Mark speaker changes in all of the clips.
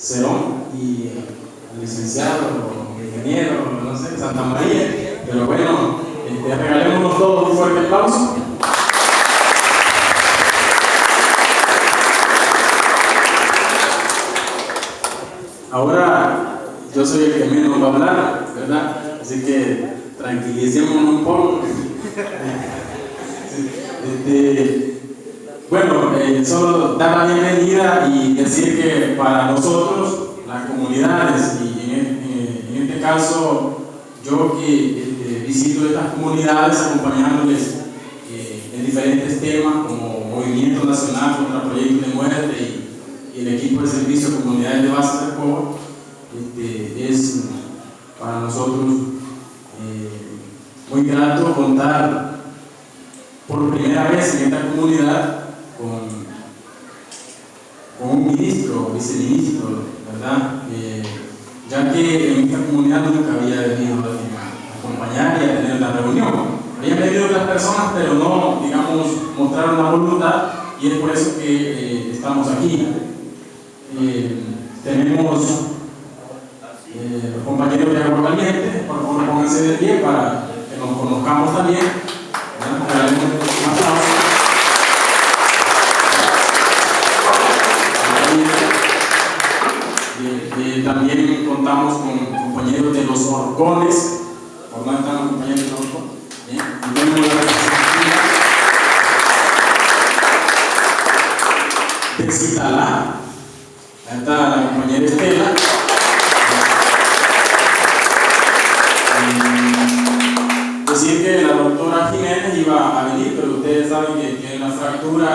Speaker 1: Cerón y el licenciado o ingeniero, no sé, Santa María. Pero bueno, regalémonos todos un fuerte aplauso. Ahora yo soy el que menos va a hablar, ¿verdad? Así que tranquilicémonos un poco. Bueno, solo dar la bienvenida y decir que para nosotros, las comunidades, y en este caso yo que visito estas comunidades acompañándoles en diferentes temas como Movimiento Nacional contra Proyectos de Muerte y el equipo de servicio de comunidades de base de Cobo, es para nosotros muy grato contar por primera vez en esta comunidad con un ministro o viceministro, ¿verdad? Ya que en esta comunidad nunca había venido a acompañar y a tener la reunión. Habían venido otras personas, pero no, digamos, mostraron la voluntad, y es por eso que estamos aquí. Tenemos los compañeros de Agua Caliente, por favor pónganse de pie para que nos conozcamos también. También contamos con compañeros de los Orcones. ¿Por dónde están los compañeros de los Orcones? Y tenemos la representativa de Citalá. Ahí está la compañera Estela. Decir que la doctora Jiménez iba a venir, pero ustedes saben que tiene una fractura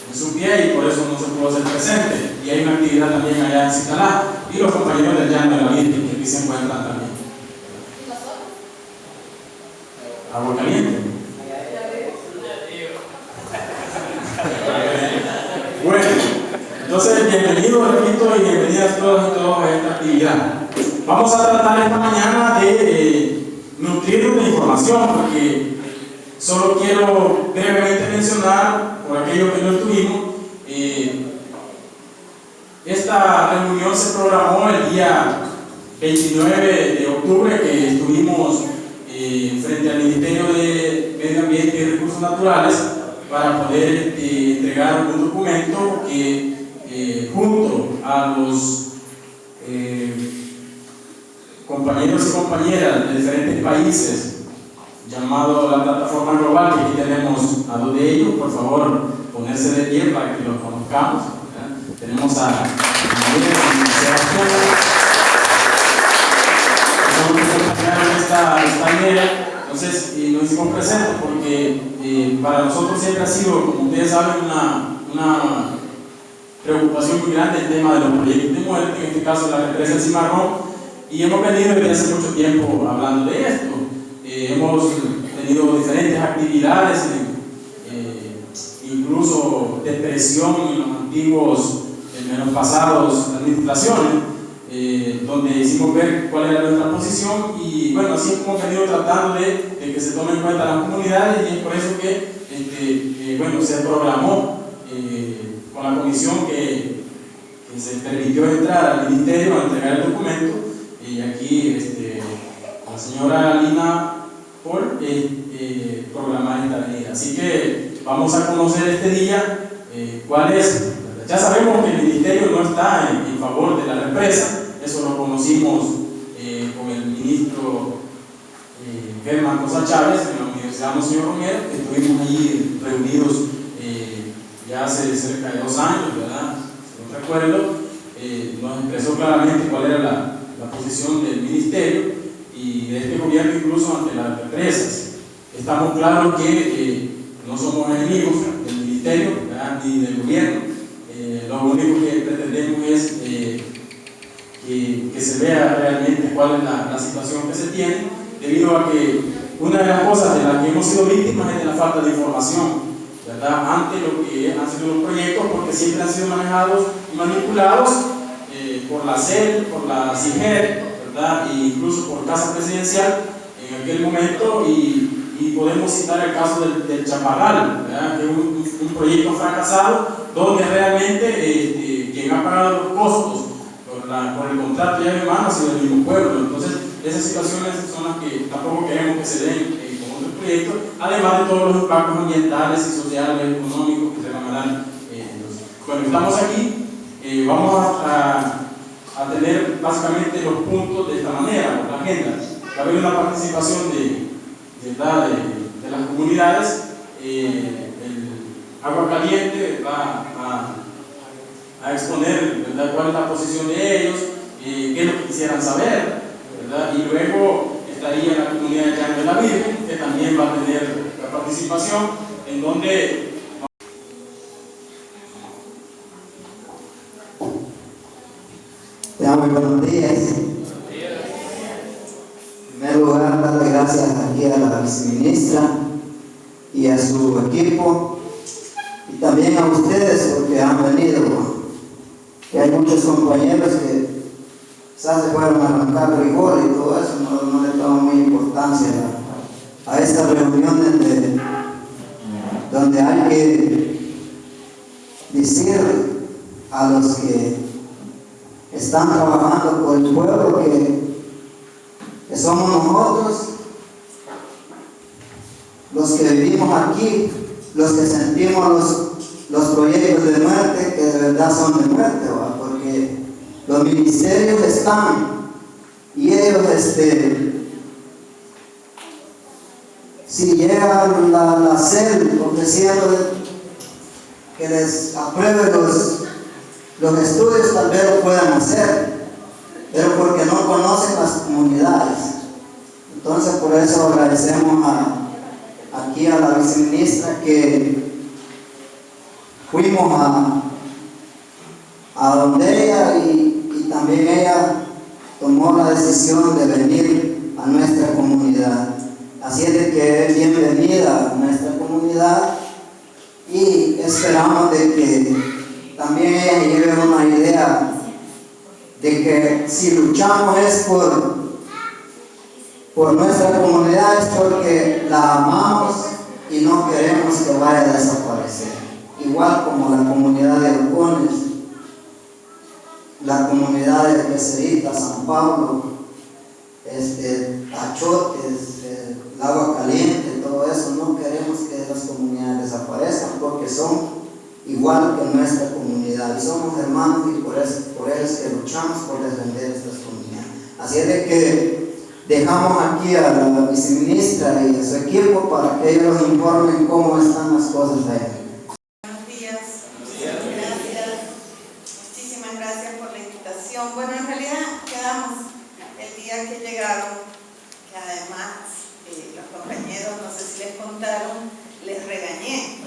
Speaker 1: en su pie y por eso no se pudo hacer presente. Y hay una actividad también allá en Citalá, y los compañeros del Llano de la Virgen que aquí se encuentran también. Agua Caliente. Bueno, entonces bienvenidos, repito, y bienvenidas todas y todos a esta actividad. Vamos a tratar esta mañana de nutrirnos de información, porque solo quiero brevemente mencionar, por aquello que no estuvimos, esta reunión se programó el día 29 de octubre, que estuvimos frente al Ministerio de Medio Ambiente y Recursos Naturales para poder entregar un documento que junto a los compañeros y compañeras de diferentes países, llamado la plataforma global, que aquí tenemos a dos de ellos, por favor ponerse de pie para que los conozcamos. Tenemos a Sebastián, que esta idea. Entonces nos hicimos presentes porque para nosotros siempre ha sido, como ustedes saben, una preocupación muy grande el tema de los proyectos de muerte, en este caso la represa Cimarrón. Y hemos venido desde hace mucho tiempo hablando de esto. Hemos tenido diferentes actividades, incluso de presión en los antiguos, en los pasados administraciones, donde hicimos ver cuál era nuestra posición, y bueno, así hemos venido tratando de que se tomen en cuenta las comunidades, y es por eso que bueno, se programó con la comisión que se permitió entrar al ministerio a entregar el documento. Y aquí la señora Lina Paul programar esta venida. Así que vamos a conocer este día cuál es. Ya sabemos que el ministerio no está en favor de la represa, eso lo conocimos con el ministro Germán Cosa Chávez en la Universidad Monseñor Romero, que estuvimos allí reunidos ya hace cerca de 2 años, ¿verdad? Si no recuerdo, nos expresó claramente cuál era la posición del ministerio y de este gobierno, incluso ante las represas. Estamos claros que no somos enemigos del ministerio, ¿verdad?, ni del gobierno. Lo único que pretendemos es que se vea realmente cuál es la situación que se tiene, debido a que una de las cosas de las que hemos sido víctimas es de la falta de información, ¿verdad?, ante lo que han sido los proyectos, porque siempre han sido manejados y manipulados por la CEL, por la CIGER, ¿verdad?, e incluso por Casa Presidencial en aquel momento, y podemos citar el caso del Chaparral, ¿verdad?, que es un proyecto fracasado, donde realmente quien ha pagado los costos por el contrato ya de manos y del mismo pueblo. Entonces, esas situaciones son las que tampoco queremos que se den con otros proyectos, además de todos los impactos ambientales y sociales, económicos que se van a dar. Bueno, estamos aquí, vamos a tener básicamente los puntos de esta manera, la agenda. Va a haber una participación de las comunidades. El Agua Caliente va a exponer, ¿verdad?, cuál es la posición de ellos, qué es lo que quisieran saber, ¿verdad? Y luego estaría la comunidad de Llano de la Virgen, que también va a tener la participación, en donde
Speaker 2: muy buenos días. En primer lugar, darle gracias aquí a la viceministra y a su equipo, y también a ustedes porque han venido. Y hay muchos compañeros que quizás se fueron a arrancar rigor y todo eso, no le toman muy importancia a esta reunión donde hay que decir a los que están trabajando por el pueblo que somos nosotros los que vivimos aquí, los que sentimos los proyectos de muerte, que de verdad son de muerte, ¿va? Porque los ministerios están y ellos si llega la CEL ofreciendo que les apruebe los estudios, tal vez lo puedan hacer, pero porque no conocen las comunidades. Entonces, por eso agradecemos aquí a la viceministra que fuimos a donde ella y también ella tomó la decisión de venir a nuestra comunidad. Así es de que es bienvenida a nuestra comunidad y esperamos de que también ella lleve una idea de que si luchamos es por nuestra comunidad, es porque la amamos y no queremos que vaya a desaparecer. Igual como la comunidad de Ocones, la comunidad de Becerrita, San Pablo, Achotes, el Agua Caliente, todo eso, no queremos que las comunidades desaparezcan porque son igual que nuestra comunidad y somos hermanos, y por eso es que luchamos por defender estas comunidades. Así es de que dejamos aquí a la viceministra y a su equipo para que ellos nos informen cómo están las cosas ahí.
Speaker 3: Buenos días. Gracias. Muchísimas gracias por la invitación. Bueno, en realidad quedamos el día que llegaron, que además los compañeros, no sé si les contaron, les regañé,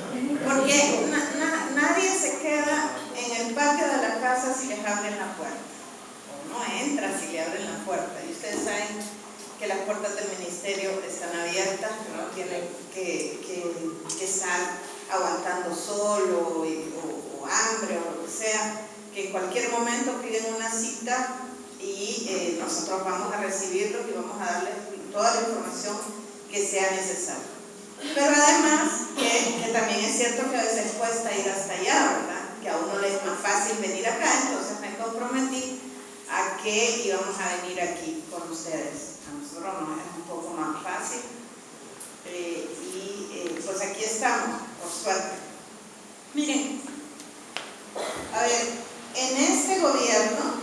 Speaker 3: porque nadie se queda en el patio de la casa si les abren la puerta, o no entra si le abren la puerta. Y ustedes saben que las puertas del ministerio están abiertas, que no tienen que estar aguantando sol o hambre o lo que sea, que en cualquier momento piden una cita y nosotros vamos a recibirlos y vamos a darles toda la información que sea necesaria. Pero además que también es cierto que a veces cuesta ir hasta allá, ¿verdad? Que a uno le es más fácil venir acá, entonces me comprometí a que íbamos a venir aquí con ustedes. A nosotros nos es un poco más fácil pues aquí estamos, por suerte. Miren, a ver, en este gobiernos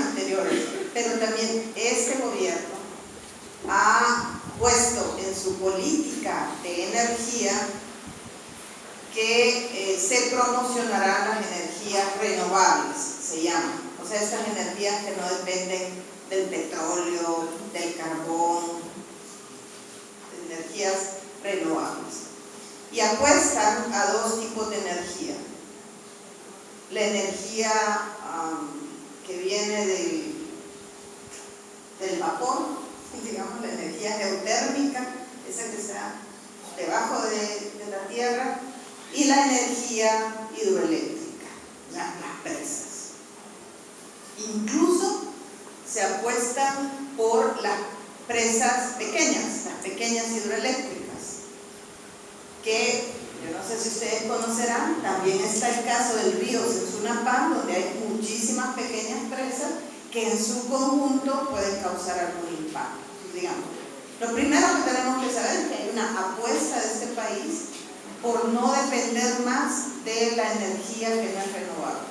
Speaker 3: anteriores, pero también este gobierno ha puesto en su política de energía que se promocionarán las energías renovables, se llaman. O sea, estas energías que no dependen del petróleo, del carbón, energías renovables. Y apuestan a dos tipos de energía. La energía que viene del vapor, digamos la energía geotérmica, esa que está debajo de la tierra, y la energía hidroeléctrica, las presas. Incluso se apuestan por las presas pequeñas, las pequeñas hidroeléctricas, que Yo no sé si ustedes conocerán, también está el caso del río Sensunapán, donde hay muchísimas pequeñas presas que en su conjunto pueden causar algún impacto. Digamos, lo primero que tenemos que saber es que hay una apuesta de este país por no depender más de la energía que no es renovable,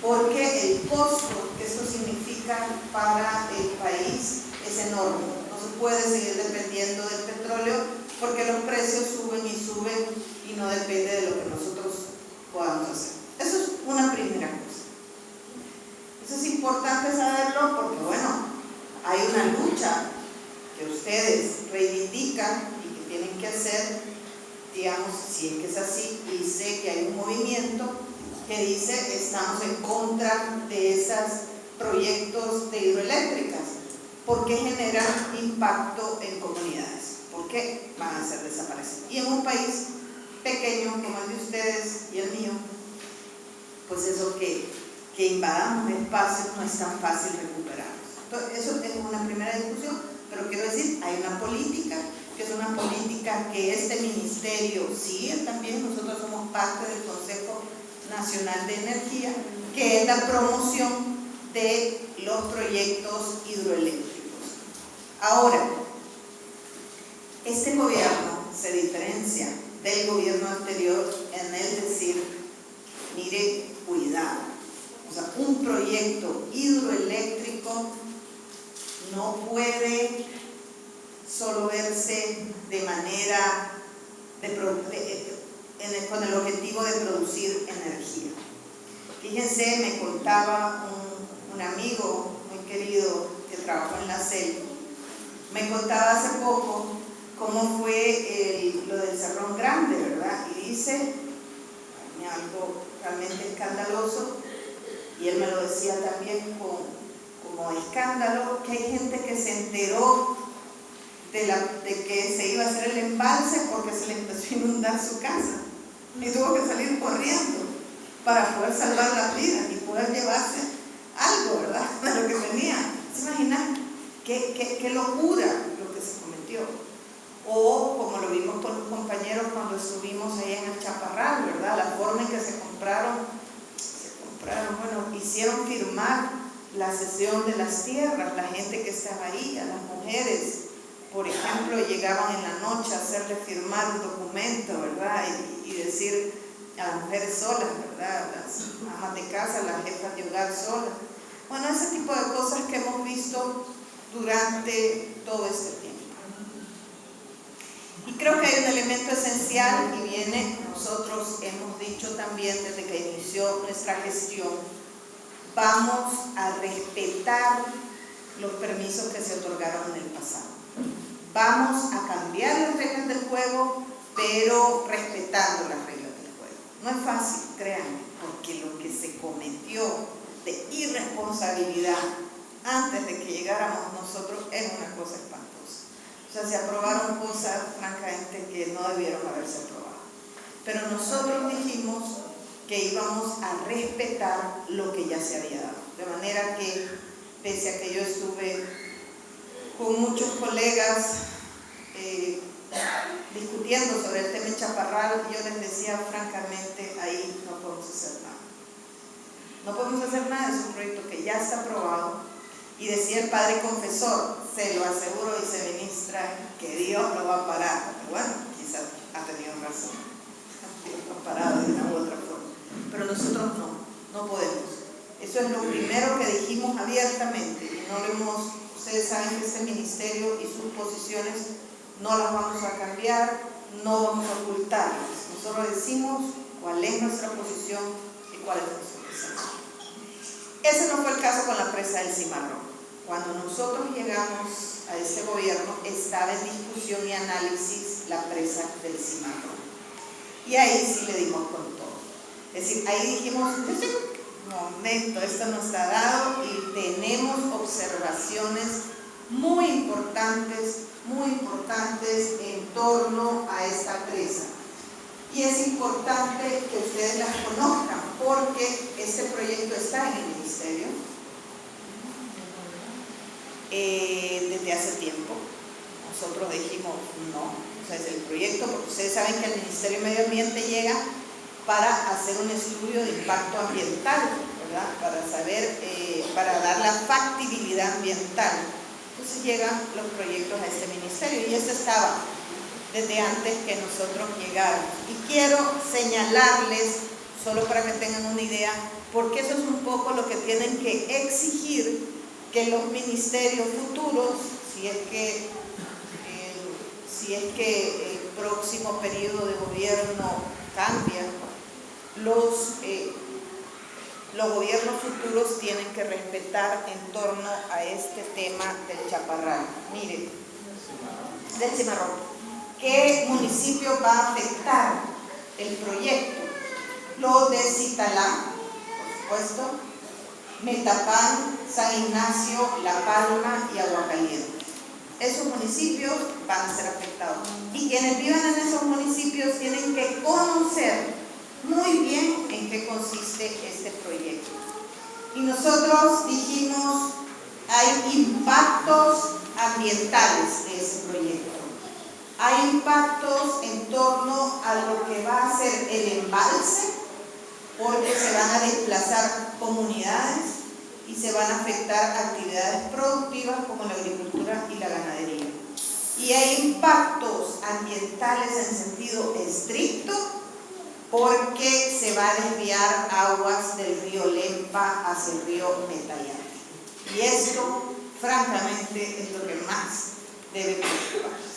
Speaker 3: porque el costo que esto significa para el país es enorme. No se puede seguir dependiendo del petróleo porque los precios suben y no depende de lo que nosotros podamos hacer. Eso es una primera cosa. Eso es importante saberlo porque, bueno, hay una lucha que ustedes reivindican y que tienen que hacer, digamos, si es que es así, y sé que hay un movimiento que dice estamos en contra de esos proyectos de hidroeléctricas porque generan impacto en comunidades, porque van a ser desaparecidos. Y en un país pequeño como el de ustedes y el mío, pues eso que invadamos espacios no es tan fácil recuperarlos. Entonces, eso es una primera discusión, pero quiero decir, hay una política, que es una política que este ministerio sigue también. Nosotros somos parte del Consejo Nacional de Energía, que es la promoción de los proyectos hidroeléctricos. Ahora, este gobierno se diferencia del gobierno anterior en el decir, mire, cuidado, o sea, un proyecto hidroeléctrico no puede solo verse de manera con el objetivo de producir energía. Fíjense, me contaba un amigo muy querido que trabajó en la CEL, me contaba hace poco cómo fue lo del Cerrón Grande, ¿verdad? Y dice, algo realmente escandaloso, y él me lo decía también como escándalo, que hay gente que se enteró de que se iba a hacer el embalse porque se le empezó a inundar su casa y tuvo que salir corriendo para poder salvar las vidas y poder llevarse algo, ¿verdad?, de lo que tenía. ¿Se imaginan qué locura lo que se cometió? O como lo vimos con los compañeros cuando estuvimos ahí en el Chaparral, ¿verdad?, la forma en que se compraron, bueno, hicieron firmar la cesión de las tierras, la gente que estaba ahí, a las mujeres, por ejemplo, llegaban en la noche a hacerle firmar un documento, ¿verdad?, y decir a las mujeres solas, ¿verdad?, las amas de casa, las jefas de hogar solas. Bueno, ese tipo de cosas que hemos visto durante todo este tiempo. Y creo que hay un elemento esencial y viene, nosotros hemos dicho también desde que inició nuestra gestión, vamos a respetar los permisos que se otorgaron en el pasado. Vamos a cambiar las reglas del juego, pero respetando las reglas del juego. No es fácil, créanme, porque lo que se cometió de irresponsabilidad antes de que llegáramos nosotros es una cosa espantosa. O sea, se aprobaron cosas, francamente, que no debieron haberse aprobado. Pero nosotros dijimos que íbamos a respetar lo que ya se había dado. De manera que, pese a que yo estuve con muchos colegas discutiendo sobre el tema de Chaparral, yo les decía francamente, ahí no podemos hacer nada. No podemos hacer nada, es un proyecto que ya está aprobado. Y decía el padre confesor, se lo aseguro, viceministra, que Dios lo va a parar. Bueno, quizás ha tenido razón, Dios lo ha parado de una u otra forma, pero nosotros no podemos. Eso es lo primero que dijimos abiertamente, y no lo hemos, ustedes saben que este ministerio y sus posiciones no las vamos a cambiar, no vamos a ocultarlas. Nosotros decimos cuál es nuestra posición y cuál es nuestro pensamiento. Ese no fue el caso con la presa del Cimarrón. Cuando nosotros llegamos a este gobierno, estaba en discusión y análisis la presa del Cimarrón. Y ahí sí le dimos con todo. Es decir, ahí dijimos, momento, esto no está dado y tenemos observaciones muy importantes en torno a esta presa. Y es importante que ustedes las conozcan porque este proyecto está en el ministerio desde hace tiempo. nosotros dijimos no, o sea, es el proyecto, porque ustedes saben que el Ministerio de Medio Ambiente llega para hacer un estudio de impacto ambiental, ¿verdad? Para saber, para dar la factibilidad ambiental. Entonces llegan los proyectos a este ministerio y esto estaba desde antes que nosotros llegáramos. Y quiero señalarles, solo para que tengan una idea, porque eso es un poco lo que tienen que exigir que los ministerios futuros, si es que el próximo periodo de gobierno cambia, los gobiernos futuros tienen que respetar en torno a este tema del chaparral. Miren, del cimarrón. ¿Qué municipio va a afectar el proyecto? Los de Citalá, por supuesto, Metapán, San Ignacio, La Palma y Aguacaliente. Esos municipios van a ser afectados. Y quienes vivan en esos municipios tienen que conocer muy bien en qué consiste este proyecto. Y nosotros dijimos, hay impactos ambientales de ese proyecto. Hay impactos en torno a lo que va a ser el embalse, porque se van a desplazar comunidades y se van a afectar actividades productivas como la agricultura y la ganadería. Y hay impactos ambientales en sentido estricto, porque se va a desviar aguas del río Lempa hacia el río Metayate. Y esto, francamente, es lo que más debe preocuparnos.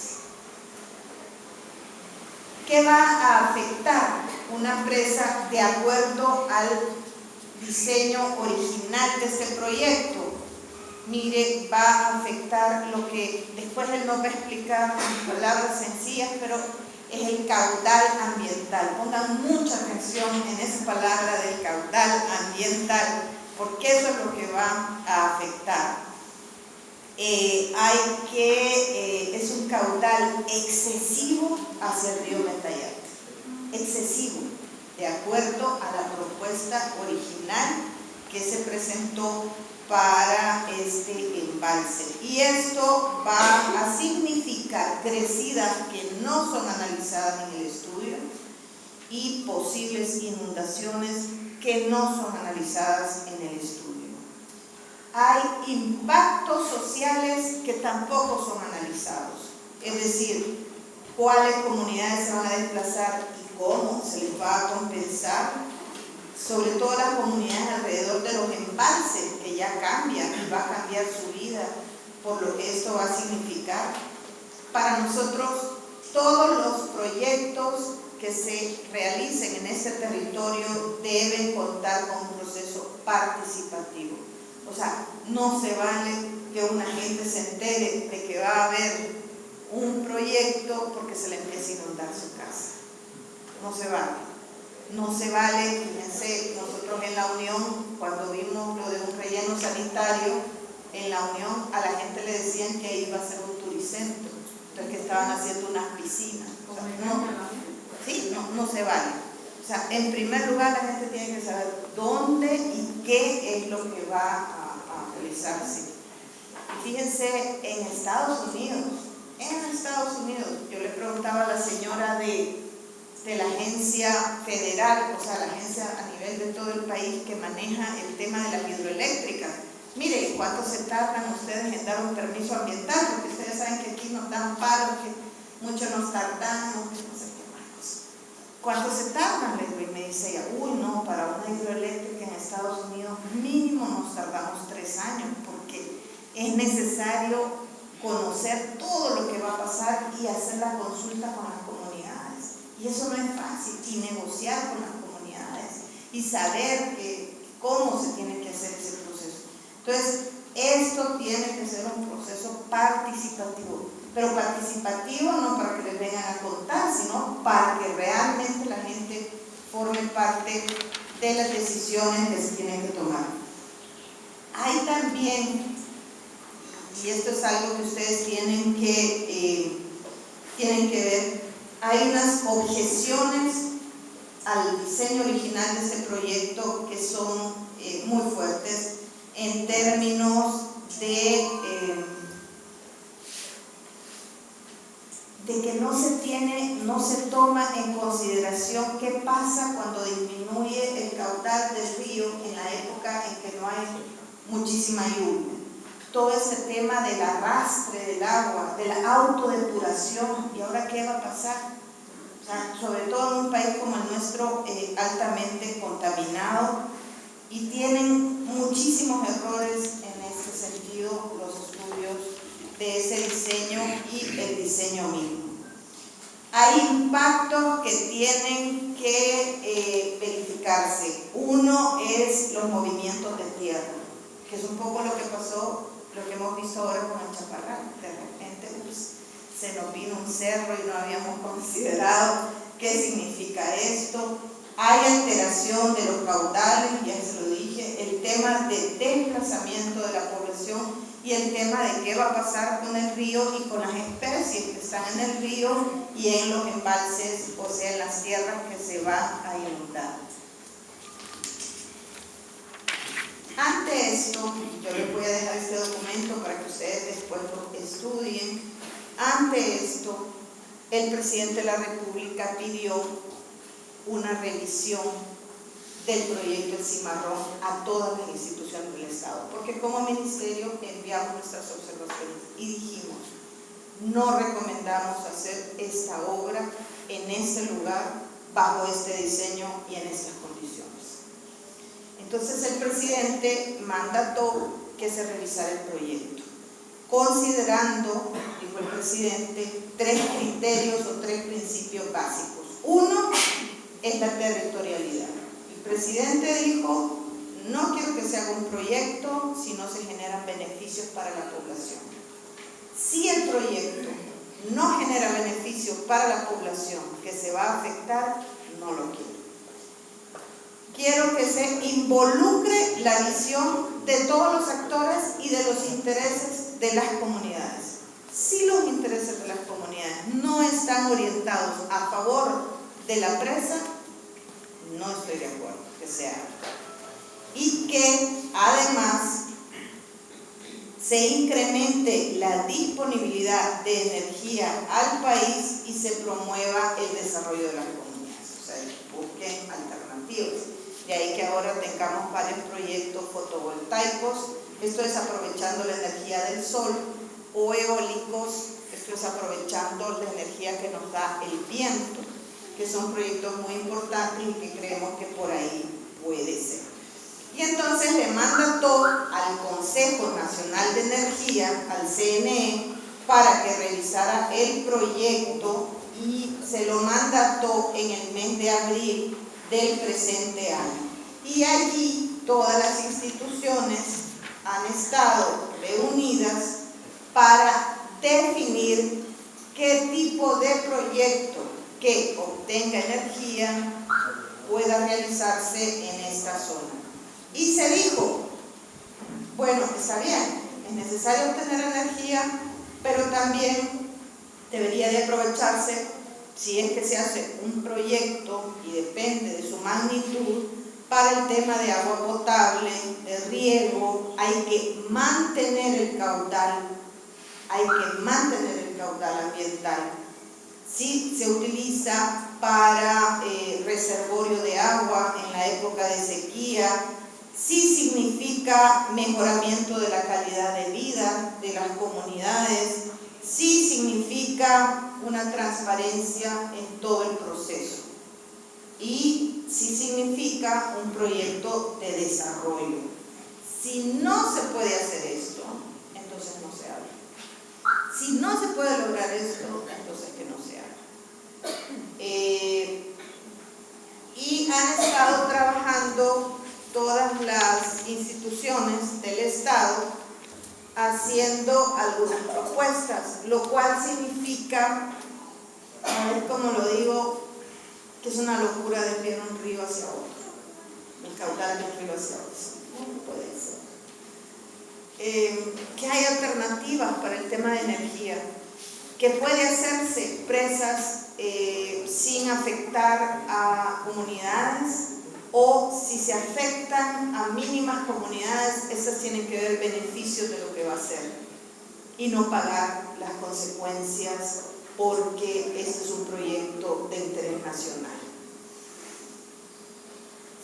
Speaker 3: ¿Qué va a afectar una presa de acuerdo al diseño original de este proyecto? Mire, va a afectar lo que después él nos va a explicar en palabras sencillas, pero es el caudal ambiental. Pongan mucha atención en esa palabra del caudal ambiental, porque eso es lo que va a afectar. Es un caudal excesivo hacia el río Metayate, excesivo, de acuerdo a la propuesta original que se presentó para este embalse. Y esto va a significar crecidas que no son analizadas en el estudio y posibles inundaciones que no son analizadas en el estudio. Hay impactos sociales que tampoco son analizados, es decir, cuáles comunidades se van a desplazar y cómo se les va a compensar, sobre todo las comunidades alrededor de los embalses, que ya cambian y va a cambiar su vida por lo que esto va a significar. Para nosotros, todos los proyectos que se realicen en este territorio deben contar con un proceso participativo. O sea, no se vale que una gente se entere de que va a haber un proyecto porque se le empiece a inundar su casa. No se vale. No se vale, fíjense, nosotros en la Unión, cuando vimos lo de un relleno sanitario, en la Unión a la gente le decían que iba a ser un turicentro, entonces que estaban haciendo unas piscinas. O sea, no se vale. O sea, en primer lugar la gente tiene que saber dónde y qué es lo que va a realizarse. Y fíjense, en Estados Unidos, yo le preguntaba a la señora de la agencia federal, o sea, la agencia a nivel de todo el país que maneja el tema de las hidroeléctricas. Mire, ¿cuánto se tardan ustedes en dar un permiso ambiental? Porque ustedes saben que aquí nos dan paros, que mucho nos tardamos, que no sé qué más. ¿Cuánto se tardan? Y me dice ella, no, para una hidroeléctrica en Estados Unidos mínimo nos tardamos 3 años, porque es necesario conocer todo lo que va a pasar y hacer la consulta con las comunidades. Y eso no es fácil, y negociar con las comunidades y saber cómo se tiene que hacer ese proceso. Entonces, esto tiene que ser un proceso participativo, pero participativo no para que les vengan a contar, sino para que realmente la gente forme parte de las decisiones que se tienen que tomar. Hay también, y esto es algo que ustedes tienen que ver, hay unas objeciones al diseño original de este proyecto que son muy fuertes en términos de de que no se toma en consideración qué pasa cuando disminuye el caudal del río en la época en que no hay muchísima lluvia. Todo ese tema del arrastre del agua, de la autodepuración, ¿y ahora qué va a pasar? O sea, sobre todo en un país como el nuestro, altamente contaminado, y tienen muchísimos errores en este sentido los estudios de ese diseño y el diseño mismo. Hay impactos que tienen que verificarse. Uno es los movimientos de tierra, que es un poco lo que pasó, lo que hemos visto ahora con el chaparral. De repente se nos vino un cerro y no habíamos considerado qué significa esto. Hay alteración de los caudales, ya se lo dije, el tema de desplazamiento de la población y el tema de qué va a pasar con el río y con las especies que están en el río y en los embalses, o sea, en las tierras que se van a inundar. Ante esto, yo les voy a dejar este documento para que ustedes después lo estudien. Ante esto, el presidente de la República pidió una revisión del proyecto El Cimarrón a todas las instituciones del Estado, porque como ministerio enviamos nuestras observaciones y dijimos, no recomendamos hacer esta obra en este lugar, bajo este diseño y en estas condiciones. Entonces el presidente mandató que se revisara el proyecto, considerando, dijo el presidente, 3 criterios o 3 principios básicos. Uno es la territorialidad. El presidente dijo, no quiero que se haga un proyecto si no se generan beneficios para la población. Si el proyecto no genera beneficios para la población que se va a afectar, no lo quiero. Quiero que se involucre la visión de todos los actores y de los intereses de las comunidades. Si los intereses de las comunidades no están orientados a favor de la presa, no estoy de acuerdo que se haga. Y que además se incremente la disponibilidad de energía al país y se promueva el desarrollo de las comunidades. O sea, busquen alternativas. De ahí que ahora tengamos varios proyectos fotovoltaicos, esto es aprovechando la energía del sol, o eólicos, esto es aprovechando la energía que nos da el viento, que son proyectos muy importantes y que creemos que por ahí puede ser. Y entonces le mandató al Consejo Nacional de Energía, al CNE, para que revisara el proyecto y se lo mandató en el mes de abril del presente año. Y allí todas las instituciones han estado reunidas para definir qué tipo de proyecto que obtenga energía pueda realizarse en esta zona. Y se dijo, bueno, está bien, es necesario obtener energía, pero también debería de aprovecharse, si es que se hace un proyecto y depende de su magnitud, para el tema de agua potable, de riego, hay que mantener el caudal ambiental. Si se utiliza para reservorio de agua en la época de sequía, si significa mejoramiento de la calidad de vida de las comunidades, si significa una transparencia en todo el proceso y si significa un proyecto de desarrollo. Si no se puede hacer esto, entonces no se habla. Si no se puede lograr esto, entonces que no se haga. Y han estado trabajando todas las instituciones del Estado haciendo algunas propuestas, lo cual significa, a ver cómo lo digo, que es una locura desviar un río hacia otro, el caudal del río hacia otro. No puede ser. Que hay alternativas para el tema de energía, que puede hacerse presas sin afectar a comunidades, o si se afectan a mínimas comunidades, esas tienen que ver beneficios de lo que va a hacer y no pagar las consecuencias porque este es un proyecto de interés nacional.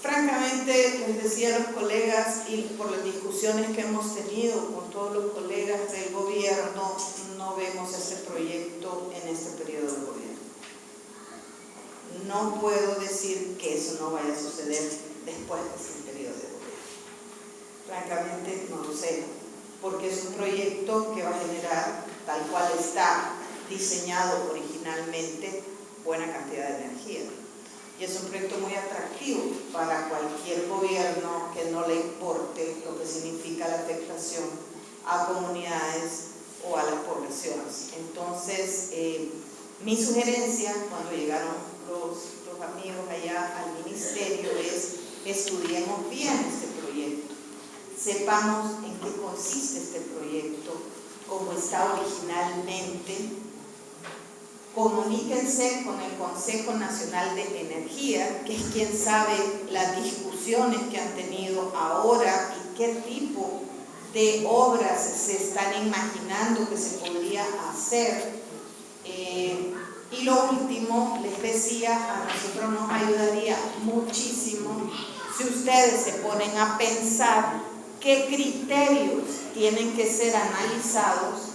Speaker 3: Francamente, les decía a los colegas, y por las discusiones que hemos tenido con todos los colegas del gobierno, no vemos este proyecto en este periodo de gobierno. No puedo decir que eso no vaya a suceder después de este periodo de gobierno. Francamente, no lo sé, porque es un proyecto que va a generar, tal cual está diseñado originalmente, buena cantidad de energía. Y es un proyecto muy atractivo para cualquier gobierno que no le importe lo que significa la afectación a comunidades o a las poblaciones. Entonces, mi sugerencia cuando llegaron los amigos allá al ministerio es: estudiemos bien este proyecto, sepamos en qué consiste este proyecto, cómo está originalmente. Comuníquense con el Consejo Nacional de Energía, que es quien sabe las discusiones que han tenido ahora y qué tipo de obras se están imaginando que se podría hacer. Y lo último, les decía, a nosotros nos ayudaría muchísimo si ustedes se ponen a pensar qué criterios tienen que ser analizados,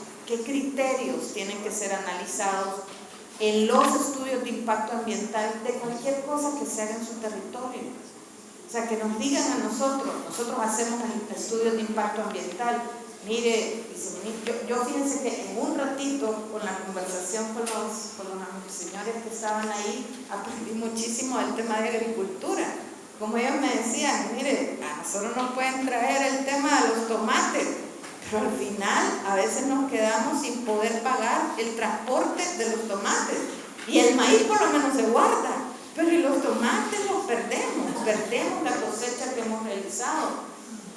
Speaker 3: en los estudios de impacto ambiental de cualquier cosa que se haga en su territorio. O sea, que nos digan a nosotros hacemos estudios de impacto ambiental. Mire, yo fíjense que en un ratito, con la conversación con los señores que estaban ahí, aprendí muchísimo del tema de agricultura. Como ellos me decían, mire, a nosotros nos pueden traer el tema de los tomates, pero al final a veces nos quedamos sin poder pagar el transporte de los tomates. Y el maíz por lo menos se guarda, pero y los tomates los perdemos la cosecha que hemos realizado.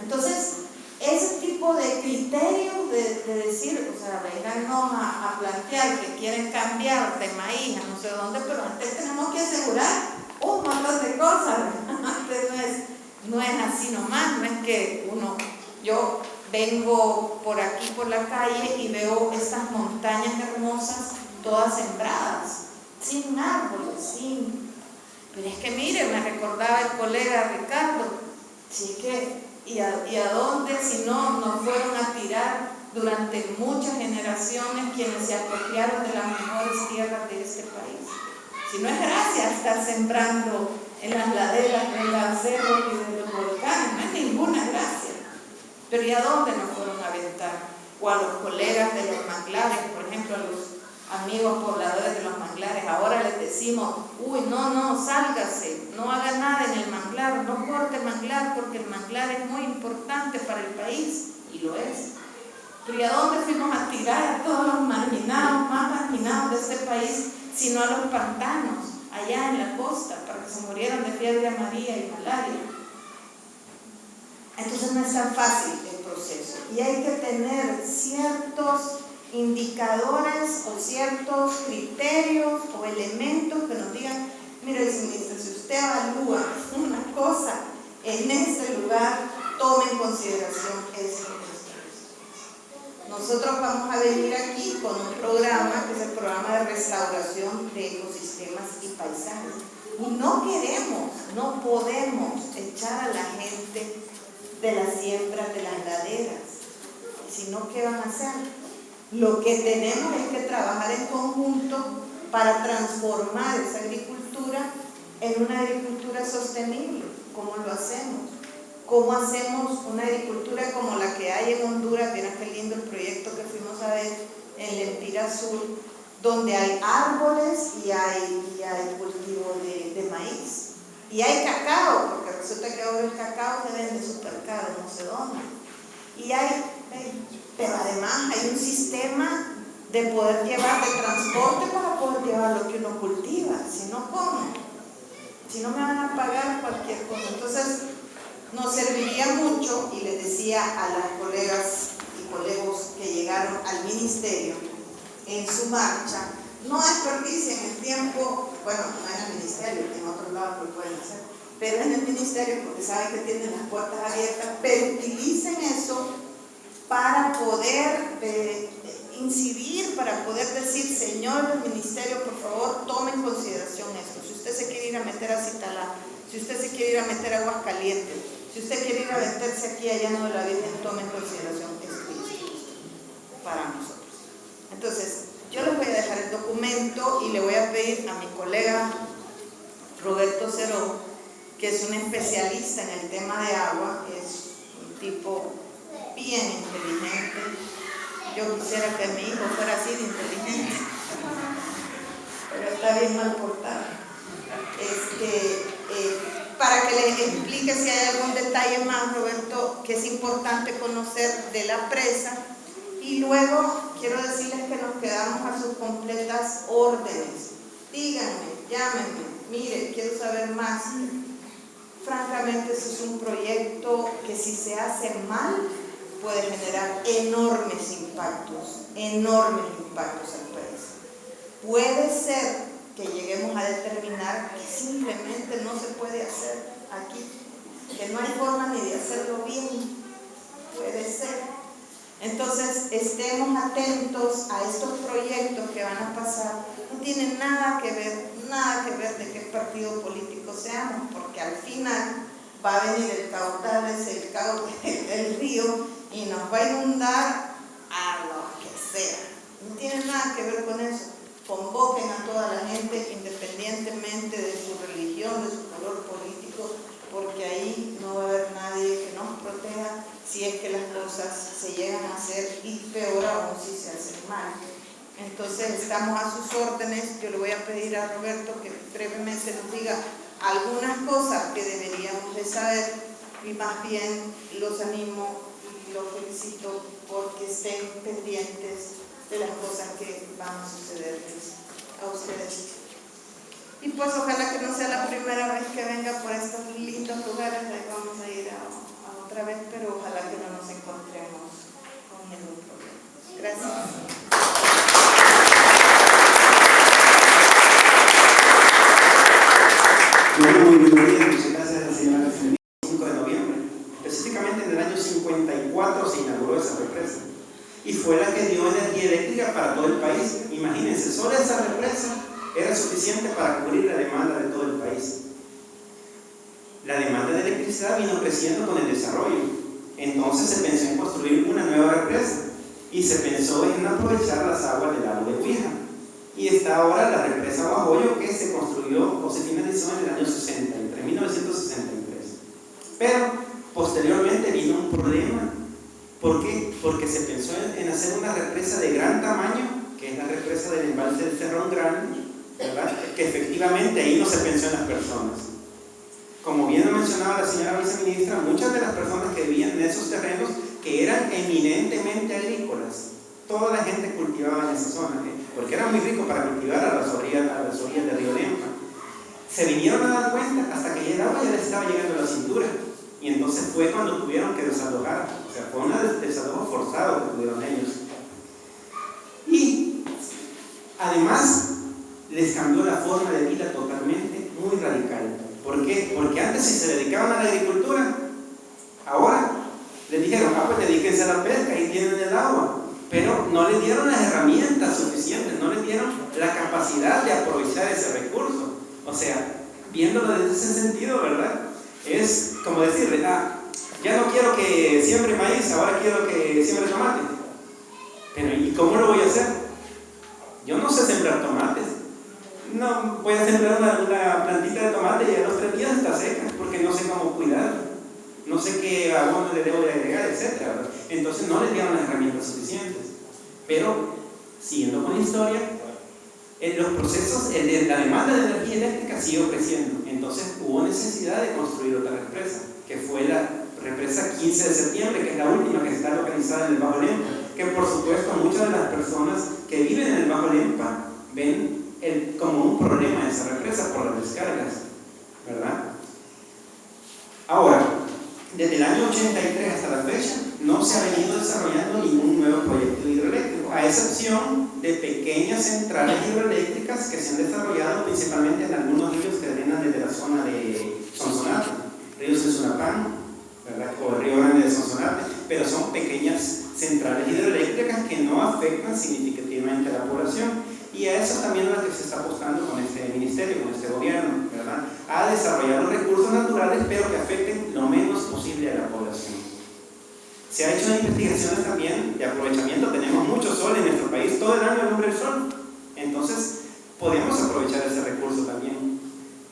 Speaker 3: Entonces, ese tipo de criterios de decir, o sea, vengannos a plantear que quieren cambiar de maíz a no sé dónde, pero antes tenemos que asegurar un montón de cosas. Antes no es así nomás, no es que yo vengo por aquí por la calle y veo estas montañas hermosas todas sembradas, sin árboles, pero es que mire, me recordaba el colega Ricardo, chique, ¿y a dónde si no nos fueron a tirar durante muchas generaciones quienes se apropiaron de las mejores tierras de este país? Si no es gracia estar sembrando en las laderas de los cerros y de los volcanes, no es ninguna gracia. Pero ¿y a dónde nos fueron a aventar? O a los colegas de los manglares, por ejemplo, a los amigos pobladores de los manglares, ahora les decimos, uy, no, sálgase, no haga nada en el manglar, no corte el manglar, porque el manglar es muy importante para el país, y lo es. Pero ¿y a dónde fuimos a tirar a todos los marginados, más marginados de este país, sino a los pantanos, allá en la costa, para que se murieran de fiebre amarilla y malaria? Entonces no es tan fácil el proceso, y hay que tener ciertos indicadores o ciertos criterios o elementos que nos digan, mire, viceministra, si usted evalúa una cosa en este lugar, tome en consideración esto. Nosotros vamos a venir aquí con un programa que es el programa de restauración de ecosistemas y paisajes. Y no queremos, no podemos echar a la gente de las siembras, de las laderas, sino ¿qué van a hacer? Lo que tenemos es que trabajar en conjunto para transformar esa agricultura en una agricultura sostenible. ¿Cómo lo hacemos? ¿Cómo hacemos una agricultura como la que hay en Honduras? Mira qué lindo el proyecto que fuimos a ver en Lempira Sur, donde hay árboles y hay cultivo de maíz. Y hay cacao, porque resulta que ahora el cacao se vende súper caro, no sé dónde. Pero además hay un sistema de poder llevar, de transporte para poder llevar lo que uno cultiva. Si no, ¿cómo? Si no me van a pagar cualquier cosa. Entonces, nos serviría mucho, y les decía a las colegas y colegos que llegaron al ministerio en su marcha, no desperdicien el tiempo, bueno, no en el ministerio, en otros lados lo pueden hacer, pero en el ministerio, porque saben que tienen las puertas abiertas, pero utilicen eso para poder incidir, para poder decir, señor del ministerio, por favor, tome en consideración esto. Si usted se quiere ir a meter a Citalá, si usted se quiere ir a meter a Aguascalientes, si usted quiere ir a meterse aquí a Llano de la Virgen, tome en consideración esto para nosotros. Entonces, yo les voy a dejar el documento y le voy a pedir a mi colega Roberto Cerón, que es un especialista en el tema de agua, es un tipo bien inteligente. Yo quisiera que mi hijo fuera así de inteligente, pero está bien mal portado. Para que les explique si hay algún detalle más, Roberto, que es importante conocer de la presa. Y luego quiero decirles que nos quedamos a sus completas órdenes. Díganme, llámenme, mire, quiero saber más. Francamente, este es un proyecto que, si se hace mal, puede generar enormes impactos al país. Puede ser que lleguemos a determinar que simplemente no se puede hacer aquí, que no hay forma ni de hacerlo bien. Puede ser. Entonces, estemos atentos a estos proyectos que van a pasar. No tienen nada que ver de qué partido político seamos, porque al final va a venir el caudal, el río, y nos va a inundar a lo que sea. No tiene nada que ver con eso. Convoquen a toda la gente, independientemente de su religión, de su color político, porque ahí no va a haber nadie que nos proteja si es que las cosas se llegan a hacer, y peor aún si se hacen mal. Entonces, estamos a sus órdenes. Yo le voy a pedir a Roberto que brevemente nos diga algunas cosas que deberíamos de saber, y más bien los animo y los felicito porque estén pendientes de las cosas que van a sucederles a ustedes. Y pues ojalá que no sea la primera vez que venga por estos lindos lugares. Ahí vamos a ir a otra vez, pero ojalá que no nos encontremos con ningún problema. Gracias.
Speaker 4: Muy buenos días, muchas gracias a la señora viceministra. 5 de noviembre, específicamente en el año 54 se inauguró esa represa y fue la que dio energía eléctrica para todo el país. Imagínense, solo esa represa era suficiente para cubrir la demanda de todo el país. La demanda de electricidad vino creciendo con el desarrollo, entonces se pensó en construir una nueva represa y se pensó en aprovechar las aguas del lago de Huija. Y está ahora la represa Guajoyo, que se construyó o se finalizó en el año 60, entre 1963. Pero posteriormente vino un problema. ¿Por qué? Porque se pensó en hacer una represa de gran tamaño, que es la represa del embalse del Cerrón Grande, ¿verdad? Que efectivamente ahí no se pensó en las personas. Como bien lo mencionaba la señora viceministra, muchas de las personas que vivían en esos terrenos, que eran eminentemente agrícolas, toda la gente cultivaba en esa zona, porque era muy rico para cultivar a las orillas del río Lempa. Se vinieron a dar cuenta hasta que el agua ya les estaba llegando a la cintura, y entonces fue cuando tuvieron que desalojar. O sea, fue un desalojo forzado que tuvieron ellos. Y además les cambió la forma de vida totalmente, muy radical. ¿Por qué? Porque antes, si se dedicaban a la agricultura, ahora les dijeron, pues dedíquense a la pesca y tienen el agua. Pero no les dieron las herramientas suficientes, no les dieron la capacidad de aprovechar ese recurso. O sea, viéndolo desde ese sentido, ¿verdad? Es como decirle, ya no quiero que siembre maíz, ahora quiero que siembre tomate. Pero ¿y cómo lo voy a hacer? Yo no sé sembrar tomates. No, voy a sembrar una plantita de tomate y a los 3 días está seca, porque no sé cómo cuidarla. No sé qué abono le debo de agregar, etc. Entonces no les dieron las herramientas suficientes. Pero, siguiendo con la historia, los procesos, la demanda de energía eléctrica siguió creciendo. Entonces hubo necesidad de construir otra represa, que fue la represa 15 de septiembre, que es la última, que está localizada en el Bajo Lempa, que por supuesto muchas de las personas que viven en el Bajo Lempa ven como un problema esa represa por las descargas, ¿verdad? Ahora, desde el año 83 hasta la fecha no se ha venido desarrollando ningún nuevo proyecto hidroeléctrico, a excepción de pequeñas centrales hidroeléctricas que se han desarrollado principalmente en algunos ríos que drenan desde la zona de Sonsonate, ríos de Sunapán, ¿verdad? O el río Grande de Sonsonate, pero son pequeñas centrales hidroeléctricas que no afectan significativamente a la población. Y a eso también es lo que se está apostando con este ministerio, con este gobierno, ¿verdad? A desarrollar los recursos naturales, pero que afecten lo menos posible a la población. Se ha hecho investigaciones también de aprovechamiento. Tenemos mucho sol en nuestro país, todo el año alumbra el sol. Entonces, podemos aprovechar ese recurso también.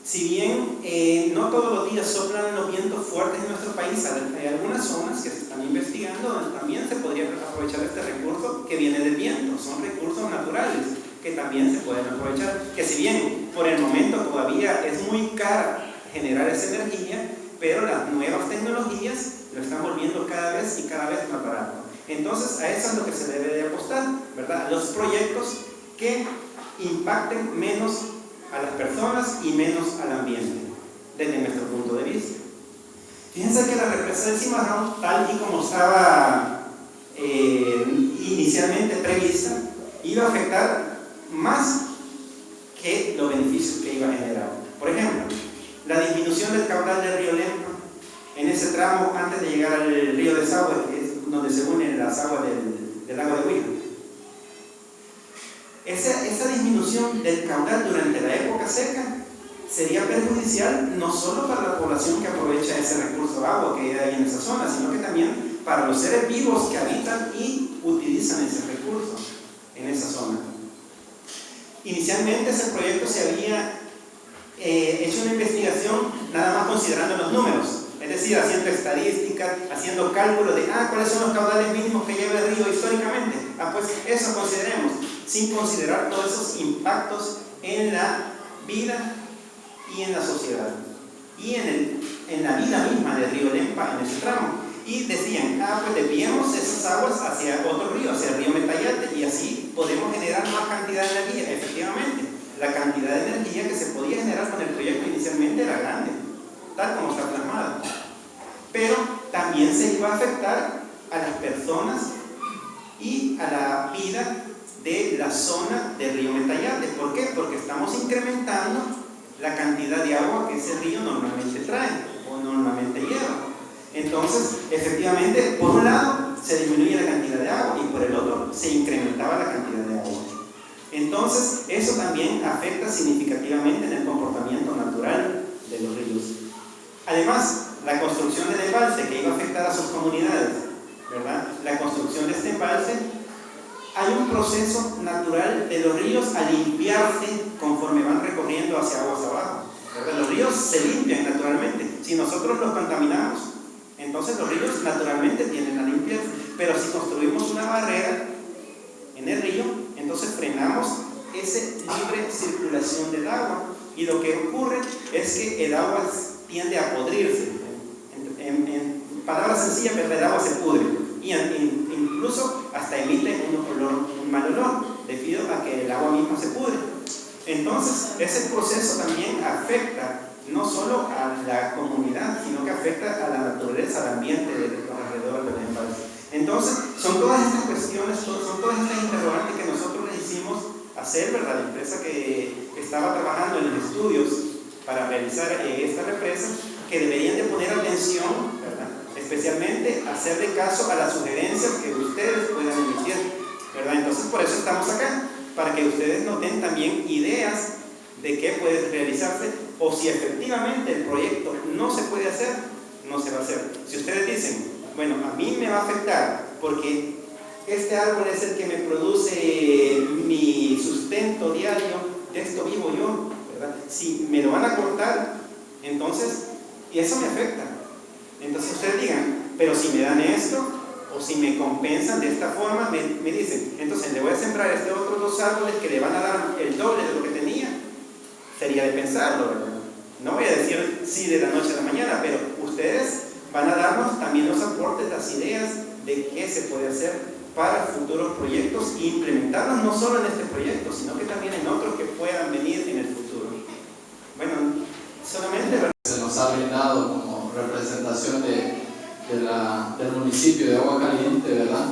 Speaker 4: Si bien no todos los días soplan los vientos fuertes en nuestro país, hay algunas zonas que se están investigando donde también se podría aprovechar este recurso que viene del viento. Son recursos naturales que también se pueden aprovechar. Que si bien por el momento todavía es muy caro generar esa energía, pero las nuevas tecnologías lo están volviendo cada vez más barato. Entonces, a eso es lo que se debe de apostar, ¿verdad? Los proyectos que impacten menos a las personas y menos al ambiente, desde nuestro punto de vista. Fíjense que la represa del Cimarrón, tal y como estaba inicialmente prevista, iba a afectar más que los beneficios que iba a generar. Por ejemplo, la disminución del caudal del río Lempa en ese tramo antes de llegar al río Desagüe, que es donde se unen las aguas del lago de Huila. Esa disminución del caudal durante la época seca sería perjudicial no solo para la población que aprovecha ese recurso de agua que hay en esa zona, sino que también para los seres vivos que habitan y utilizan ese recurso en esa zona. Inicialmente ese proyecto se había hecho una investigación nada más considerando los números, es decir, haciendo estadísticas, haciendo cálculos de cuáles son los caudales mínimos que lleva el río históricamente. Pues eso consideremos, sin considerar todos esos impactos en la vida y en la sociedad y en la vida misma del río Lempa en ese tramo. Y decían, pues desviemos esas aguas hacia otro río, hacia el río Metayate, y así podemos generar más cantidad de energía. Efectivamente, la cantidad de energía que se podía generar con el proyecto inicialmente era grande, tal como está plasmado. Pero también se iba a afectar a las personas y a la vida de la zona del río Metayate. ¿Por qué? Porque estamos incrementando la cantidad de agua que ese río normalmente trae o normalmente lleva. Entonces, efectivamente, por un lado se disminuye la cantidad de agua y por el otro se incrementaba la cantidad de agua. Entonces, eso también afecta significativamente en el comportamiento natural de los ríos. Además, la construcción del embalse que iba a afectar a sus comunidades, ¿verdad? La construcción de este embalse, hay un proceso natural de los ríos a limpiarse conforme van recorriendo hacia aguas abajo, ¿verdad? Los ríos se limpian naturalmente. Si nosotros los contaminamos, entonces los ríos naturalmente tienden a limpiarse. Pero si construimos una barrera en el río, entonces frenamos esa libre circulación del agua, y lo que ocurre es que el agua tiende a podrirse. En palabras sencillas, el agua se pudre y incluso hasta emite un mal olor debido a que el agua misma se pudre. Entonces, ese proceso también afecta no solo a la comunidad, sino que afecta a la naturaleza, al ambiente de los alrededores del embalse. Entonces, son todas estas cuestiones, son todas estas interrogantes que nosotros les hicimos hacer, ¿verdad? La empresa que estaba trabajando en los estudios para realizar esta represa, que deberían de poner atención, ¿verdad? Especialmente hacerle caso a las sugerencias que ustedes puedan emitir, ¿verdad? Entonces, por eso estamos acá, para que ustedes nos den también ideas de qué puede realizarse, o si efectivamente el proyecto no se puede hacer, no se va a hacer. Si ustedes dicen, bueno, a mí me va a afectar porque este árbol es el que me produce mi sustento diario, de esto vivo yo, ¿verdad? Si me lo van a cortar, entonces, y eso me afecta. Entonces ustedes digan, pero si me dan esto, o si me compensan de esta forma, me dicen, entonces le voy a sembrar otros 2 árboles que le van a dar el doble de lo que tenía. Sería de pensarlo, ¿verdad? No voy a decir sí de la noche a la mañana, pero ustedes van a darnos también los aportes, las ideas de qué se puede hacer para futuros proyectos e implementarlos no solo en este proyecto, sino que también en otros que puedan venir en el futuro. Bueno, solamente
Speaker 5: se nos ha brindado como representación del municipio de Agua Caliente, ¿verdad?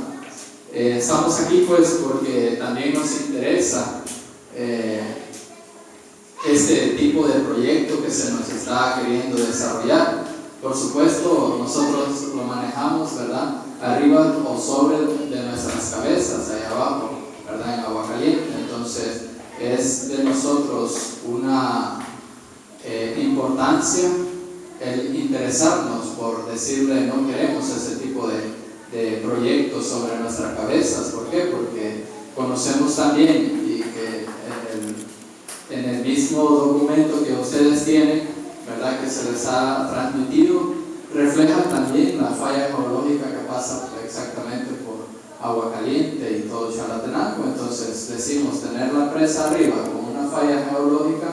Speaker 5: Estamos aquí pues porque también nos interesa este tipo de proyecto que se nos está queriendo desarrollar. Por supuesto, nosotros lo manejamos, ¿verdad? arriba o sobre de nuestras cabezas, ahí abajo, ¿verdad? En Agua Caliente. Entonces, es de nosotros una importancia el interesarnos por decirle no queremos ese tipo de proyectos sobre nuestras cabezas. ¿Por qué? Porque conocemos también y que en el mismo documento que ustedes tienen, ¿verdad? Que se les ha transmitido, refleja también la falla geológica que pasa exactamente por Agua Caliente y todo Chalatenango. Entonces decimos tener la presa arriba con una falla geológica,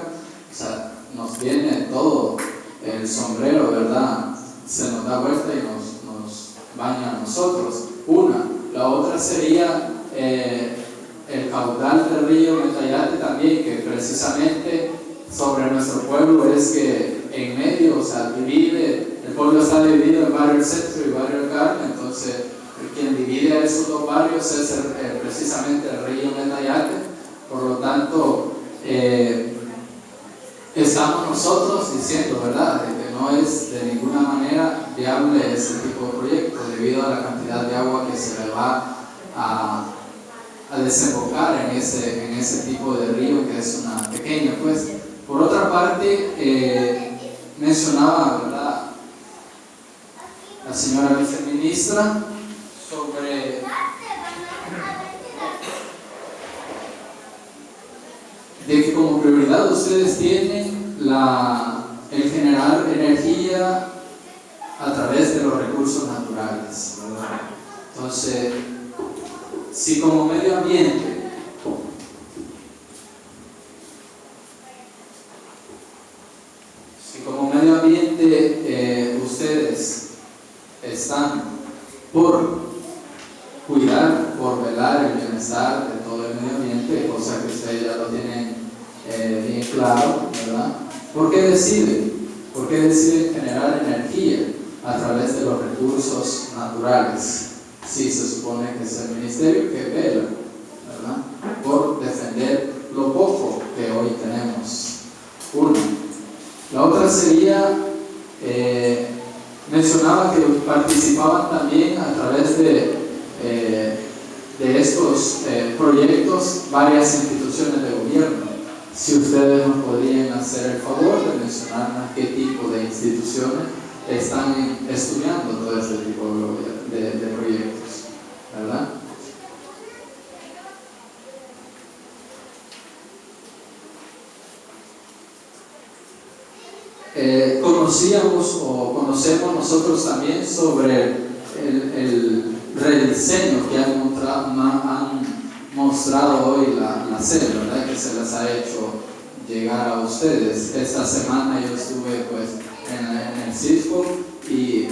Speaker 5: o sea, nos viene todo el sombrero, ¿verdad? Se nos da vuelta y nos baña a nosotros. Una. La otra sería el caudal del río Metayate también, que precisamente sobre nuestro pueblo es que en medio, o sea, el pueblo está dividido en Barrio El Centro y Barrio El Carmen. Entonces quien divide a esos dos barrios es precisamente el río Metayate. Por lo tanto, estamos nosotros diciendo, ¿verdad?, de que no es de ninguna manera viable ese tipo de proyecto debido a la cantidad de agua que se le va a desembocar en ese tipo de río, que es una pequeña, pues. Por otra parte, mencionaba, ¿verdad?, la señora viceministra sobre de que como prioridad ustedes tienen el generar energía a través de los recursos naturales, ¿verdad? Entonces, si como medio ambiente ustedes están por cuidar, por velar el bienestar de todo el medio ambiente, cosa que ustedes ya lo tienen bien claro, ¿verdad? ¿Por qué deciden? ¿Por qué deciden generar energía a través de los recursos naturales? Sí, se supone que es el ministerio que vela, ¿verdad?, por defender lo poco que hoy tenemos. Uno. La otra sería, mencionaba que participaban también a través de estos proyectos varias instituciones de gobierno. Si ustedes nos podrían hacer el favor de mencionarnos qué tipo de instituciones están estudiando todo este tipo de proyectos, ¿verdad? Conocíamos o conocemos nosotros también sobre el rediseño que han mostrado hoy la SED, ¿verdad?, que se les ha hecho llegar a ustedes. Esta semana yo estuve pues en el CISCO y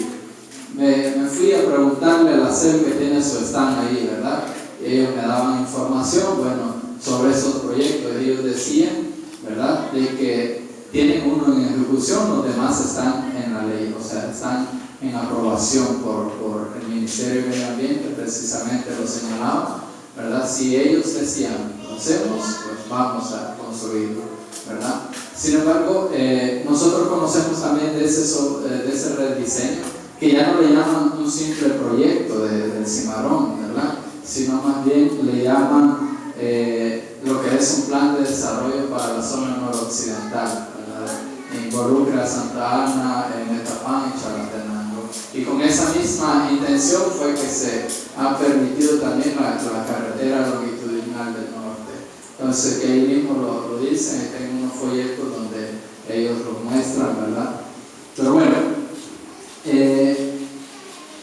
Speaker 5: me fui a preguntarle a la SED que tiene su stand ahí, ¿verdad? Y ellos me daban información, bueno, sobre esos proyectos. Ellos decían, ¿verdad?, de que tienen uno en ejecución, los demás están en la ley, o sea, están en aprobación por el Ministerio de Medio Ambiente, precisamente lo señalaba, ¿verdad? Si ellos decían, lo hacemos, pues vamos a construirlo, ¿verdad? Sin embargo, nosotros conocemos también de ese rediseño, que ya no le llaman un simple proyecto del cimarrón, ¿verdad?, sino más bien le llaman lo que es un plan de desarrollo para la zona noroccidental, ¿verdad? Involucra a Santa Ana, Metapán y Chalatenango. Y con esa misma intención fue que se ha permitido también la carretera longitudinal del norte. Entonces, que ahí mismo lo dicen, tengo unos folletos donde ellos lo muestran, ¿verdad? Pero bueno,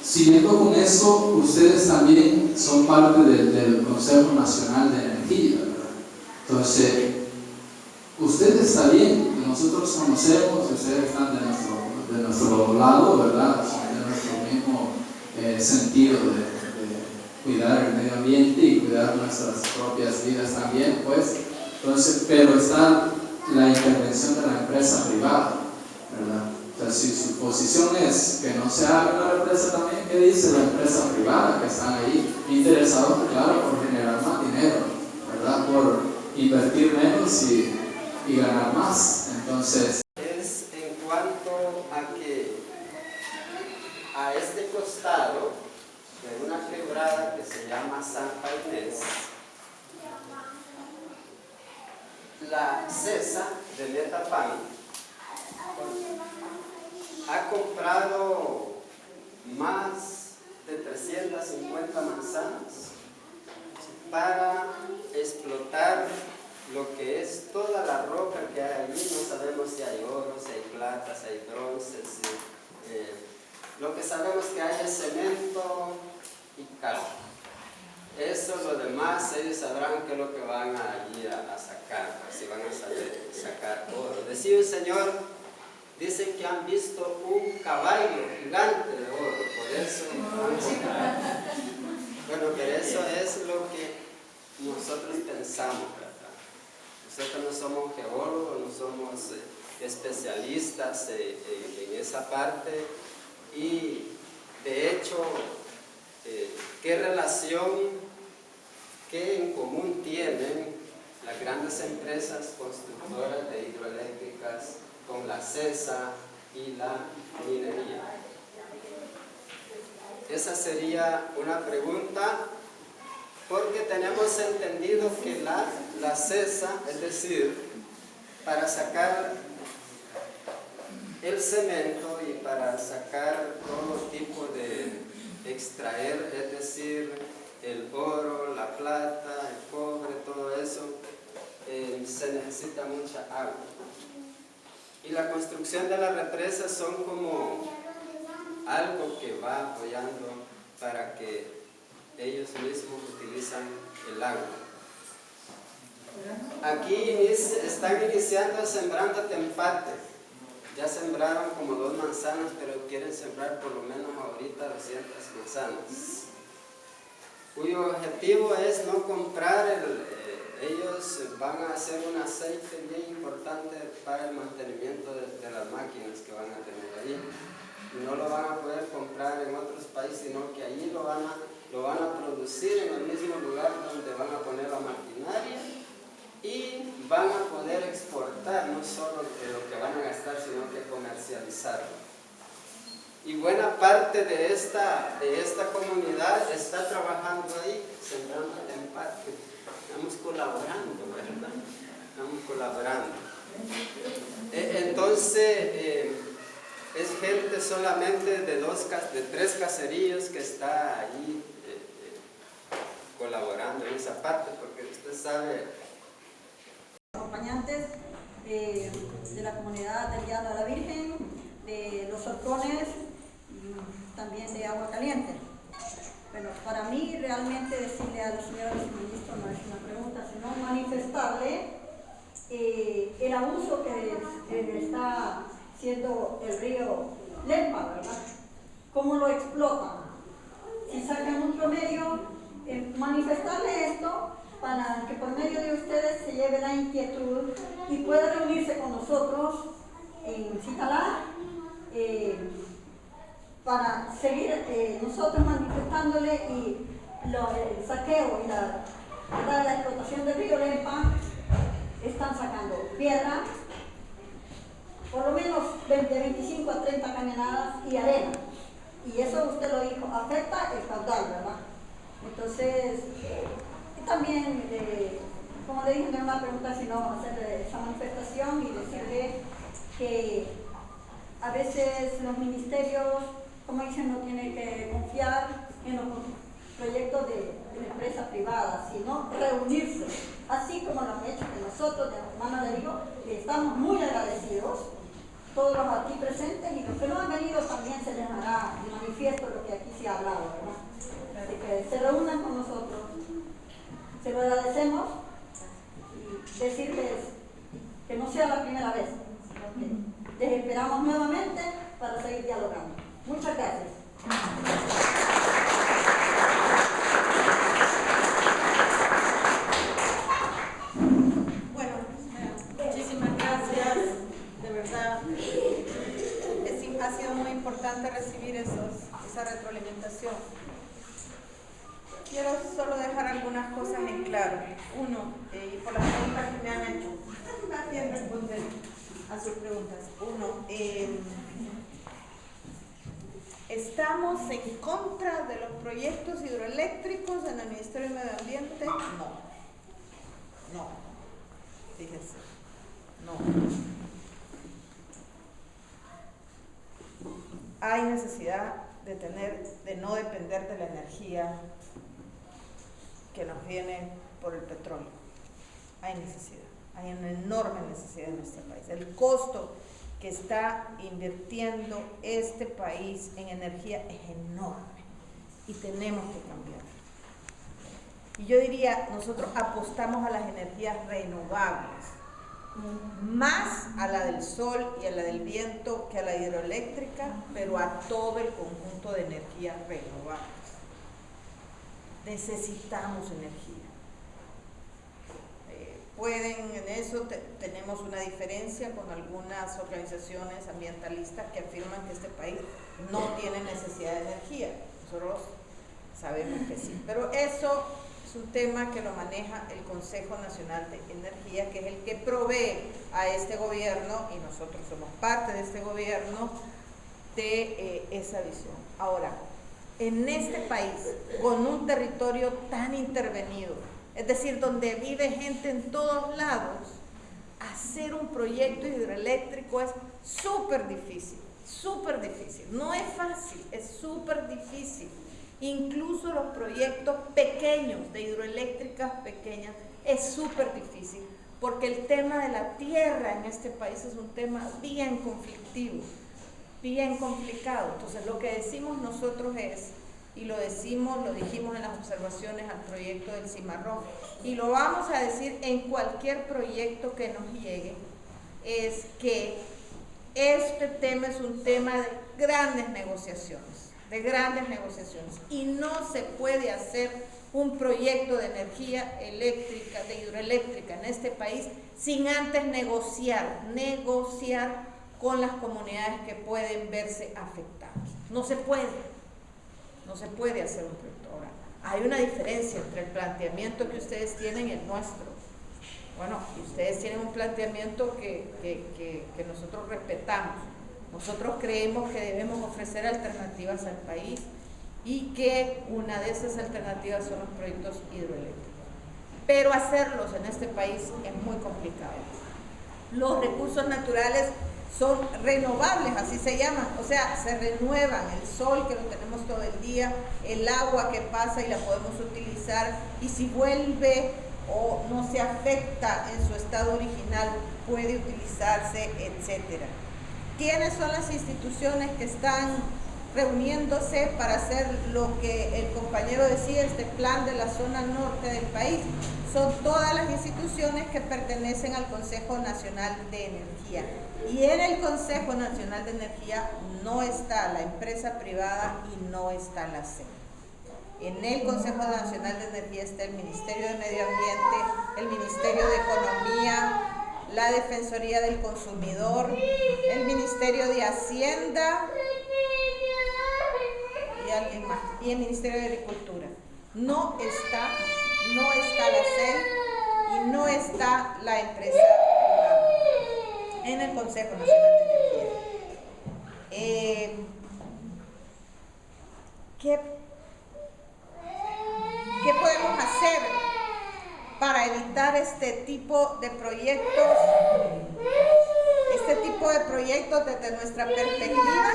Speaker 5: siguiendo con eso, ustedes también son parte del Consejo Nacional de Energía, ¿verdad? Entonces, ustedes también, nosotros conocemos, ustedes están de nuestro lado, ¿verdad?, de nuestro mismo sentido de cuidar el medio ambiente y cuidar nuestras propias vidas también, pues. Entonces, pero está la intervención de la empresa privada, ¿verdad? O sea, si su posición es que no se haga la empresa también, ¿qué dice la empresa privada? Que están ahí interesados, claro, por generar más dinero, ¿verdad?, por invertir menos y ganar más. Entonces,
Speaker 6: es en cuanto a que a este costado de una quebrada que se llama Santa Inés, la CESA de Metapan ha comprado más de 350 manzanas para explotar lo que es toda la roca que hay allí. No sabemos si hay oro, si hay plata, si hay bronce, lo que sabemos que hay es cemento y cal. Eso, lo demás, ellos sabrán qué es lo que van allí a sacar, si van a sacar oro. Decía un señor, dicen que han visto un caballo gigante de oro, por eso bueno, pero eso es lo que nosotros pensamos, ¿verdad? Nosotros no somos geólogos, no somos especialistas en esa parte, y de hecho, ¿qué relación, qué en común tienen las grandes empresas constructoras de hidroeléctricas con la CESA y la minería? Esa sería una pregunta, porque tenemos entendido que la CESA, es decir, para sacar el cemento y para sacar todo tipo de extraer, es decir, el oro, la plata, el cobre, todo eso, se necesita mucha agua. Y la construcción de las represas son como algo que va apoyando para que ellos mismos utilizan el agua. Aquí están iniciando sembrando tempate. Ya sembraron como 2 manzanas, pero quieren sembrar por lo menos ahorita 200 manzanas, cuyo objetivo es no comprar ellos van a hacer un aceite bien importante para el mantenimiento de las máquinas que van a tener ahí. No lo van a poder comprar en otros países, sino que allí lo van a producir en el mismo lugar donde van a poner la maquinaria, y van a poder exportar no solo lo que van a gastar, sino que comercializarlo. Y buena parte de esta comunidad está trabajando ahí, sembrando empate. Estamos colaborando, ¿verdad? Estamos colaborando. Entonces, es gente solamente de 3 caseríos que está allí colaborando en esa parte, porque usted sabe.
Speaker 7: Acompañantes de la comunidad del Llano de la Virgen, de los Horcones, también de Agua Caliente. Bueno, para mí realmente decirle a los señores ministros no es una pregunta, sino manifestarle el abuso que está haciendo el río Lempa, ¿verdad? ¿Cómo lo explotan? Si sacan un promedio, manifestarle esto para que por medio de ustedes se lleve la inquietud y pueda reunirse con nosotros en Citalá para seguir nosotros manifestándole, y el saqueo y la explotación del río Lempa. Están sacando piedra, por lo menos de 25 a 30 cañonadas, y arena, y eso usted lo dijo, afecta el caudal, ¿verdad? Entonces, y también, como le dije, no es una pregunta, sino hacer esa manifestación y decirle que a veces los ministerios, como dicen, no tienen que confiar en los proyectos de la empresa privada, sino reunirse, así como lo han hecho que nosotros, de hermana le digo, que estamos muy agradecidos, todos los aquí presentes, y los que no han venido también se les hará de manifiesto lo que aquí se ha hablado, ¿verdad? Así que se reúnan con nosotros, se lo agradecemos, y decirles que no sea la primera vez, sino que les esperamos nuevamente para seguir dialogando. Muchas gracias.
Speaker 3: Bueno, muchísimas gracias, de verdad. Ha sido muy importante recibir esa retroalimentación. Quiero solo dejar algunas cosas en claro. Uno, y por las preguntas que me han hecho, más bien responder a sus preguntas. Uno, ¿Estamos en contra de los proyectos hidroeléctricos en el Ministerio de Medio Ambiente? No, fíjense, no. Hay necesidad de no depender de la energía que nos viene por el petróleo. Hay necesidad, hay una enorme necesidad en este país. El costo que está invirtiendo este país en energía es enorme y tenemos que cambiar. Y yo diría, nosotros apostamos a las energías renovables, más a la del sol y a la del viento que a la hidroeléctrica, pero a todo el conjunto de energías renovables. Necesitamos energía. En eso tenemos una diferencia con algunas organizaciones ambientalistas que afirman que este país no tiene necesidad de energía. Nosotros sabemos que sí, pero eso es un tema que lo maneja el Consejo Nacional de Energía, que es el que provee a este gobierno, y nosotros somos parte de este gobierno, de esa visión. Ahora, en este país, con un territorio tan intervenido, es decir, donde vive gente en todos lados, hacer un proyecto hidroeléctrico es súper difícil, no es fácil, es súper difícil. Incluso los proyectos pequeños, de hidroeléctricas pequeñas, es súper difícil, porque el tema de la tierra en este país es un tema bien conflictivo, bien complicado. Entonces lo que decimos nosotros es, y lo dijimos en las observaciones al proyecto del Cimarrón, y lo vamos a decir en cualquier proyecto que nos llegue, es que este tema es un tema de grandes negociaciones, y no se puede hacer un proyecto de energía eléctrica, de hidroeléctrica en este país sin antes negociar con las comunidades que pueden verse afectadas. No se puede hacer un proyecto. Ahora, hay una diferencia entre el planteamiento que ustedes tienen y el nuestro. Bueno, ustedes tienen un planteamiento que nosotros respetamos. Nosotros creemos que debemos ofrecer alternativas al país y que una de esas alternativas son los proyectos hidroeléctricos. Pero hacerlos en este país es muy complicado. Los recursos naturales son renovables, así se llaman, o sea, se renuevan. El sol, que lo tenemos todo el día, el agua que pasa y la podemos utilizar, y si vuelve o no se afecta en su estado original, puede utilizarse, etcétera. ¿Quiénes son las instituciones que están reuniéndose para hacer lo que el compañero decía, este plan de la zona norte del país? Son todas las instituciones que pertenecen al Consejo Nacional de Energía. Y en el Consejo Nacional de Energía no está la empresa privada y no está la CEN. En el Consejo Nacional de Energía está el Ministerio de Medio Ambiente, el Ministerio de Economía, la Defensoría del Consumidor, el Ministerio de Hacienda y alguien más, y el Ministerio de Agricultura. No está la CEN y no está la empresa privada en el Consejo Nacional de Energía. ¿Qué podemos hacer para evitar este tipo de proyectos? Este tipo de proyectos desde nuestra perspectiva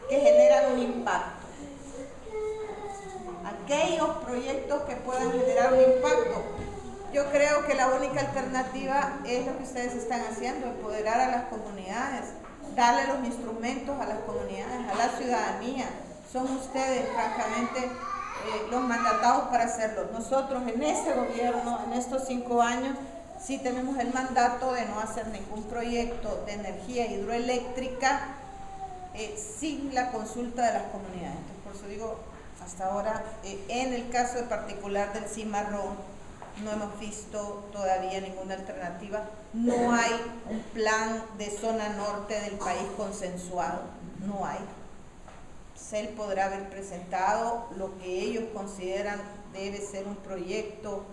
Speaker 3: que generan un impacto. Aquellos proyectos que puedan generar un impacto. Yo creo que la única alternativa es lo que ustedes están haciendo, empoderar a las comunidades, darle los instrumentos a las comunidades, a la ciudadanía. Son ustedes, francamente, los mandatados para hacerlo. Nosotros en este gobierno, en estos 5 años, sí tenemos el mandato de no hacer ningún proyecto de energía hidroeléctrica sin la consulta de las comunidades. Entonces, por eso digo, hasta ahora, en el caso en particular del Cimarrón, no hemos visto todavía ninguna alternativa. No hay un plan de zona norte del país consensuado, no hay. CEL podrá haber presentado lo que ellos consideran debe ser un proyecto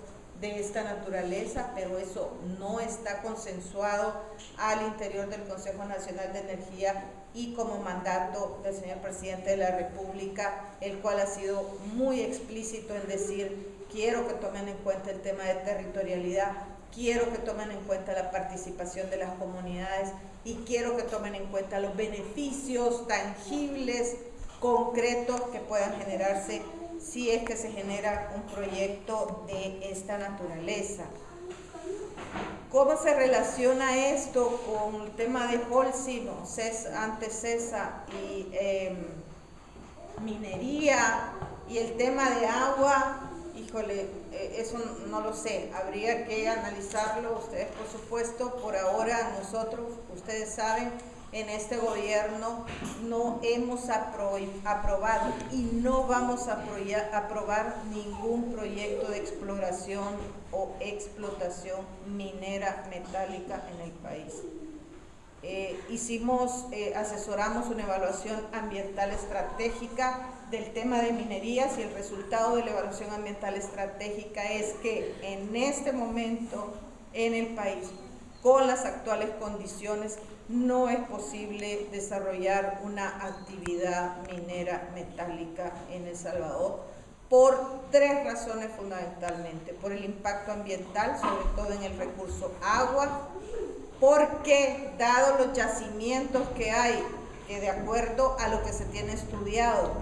Speaker 8: de esta naturaleza, pero eso no está consensuado al interior del Consejo Nacional de Energía y como mandato del señor Presidente de la República, el cual ha sido muy explícito en decir: quiero que tomen en cuenta el tema de territorialidad, quiero que tomen en cuenta la participación de las comunidades y quiero que tomen en cuenta los beneficios tangibles, concretos que puedan generarse si es que se genera un proyecto de esta naturaleza. ¿Cómo se relaciona esto con el tema de Holcim, antes CESA, y minería y el tema de agua? Híjole, eso no lo sé, habría que analizarlo, ustedes por supuesto. Por ahora nosotros, ustedes saben, en este gobierno no hemos aprobado y no vamos a aprobar ningún proyecto de exploración o explotación minera metálica en el país. Asesoramos una evaluación ambiental estratégica del tema de minerías y el resultado de la evaluación ambiental estratégica es que en este momento en el país, con las actuales condiciones, no es posible desarrollar una actividad minera metálica en El Salvador por 3 razones fundamentalmente: por el impacto ambiental, sobre todo en el recurso agua, porque dado los yacimientos que hay, que de acuerdo a lo que se tiene estudiado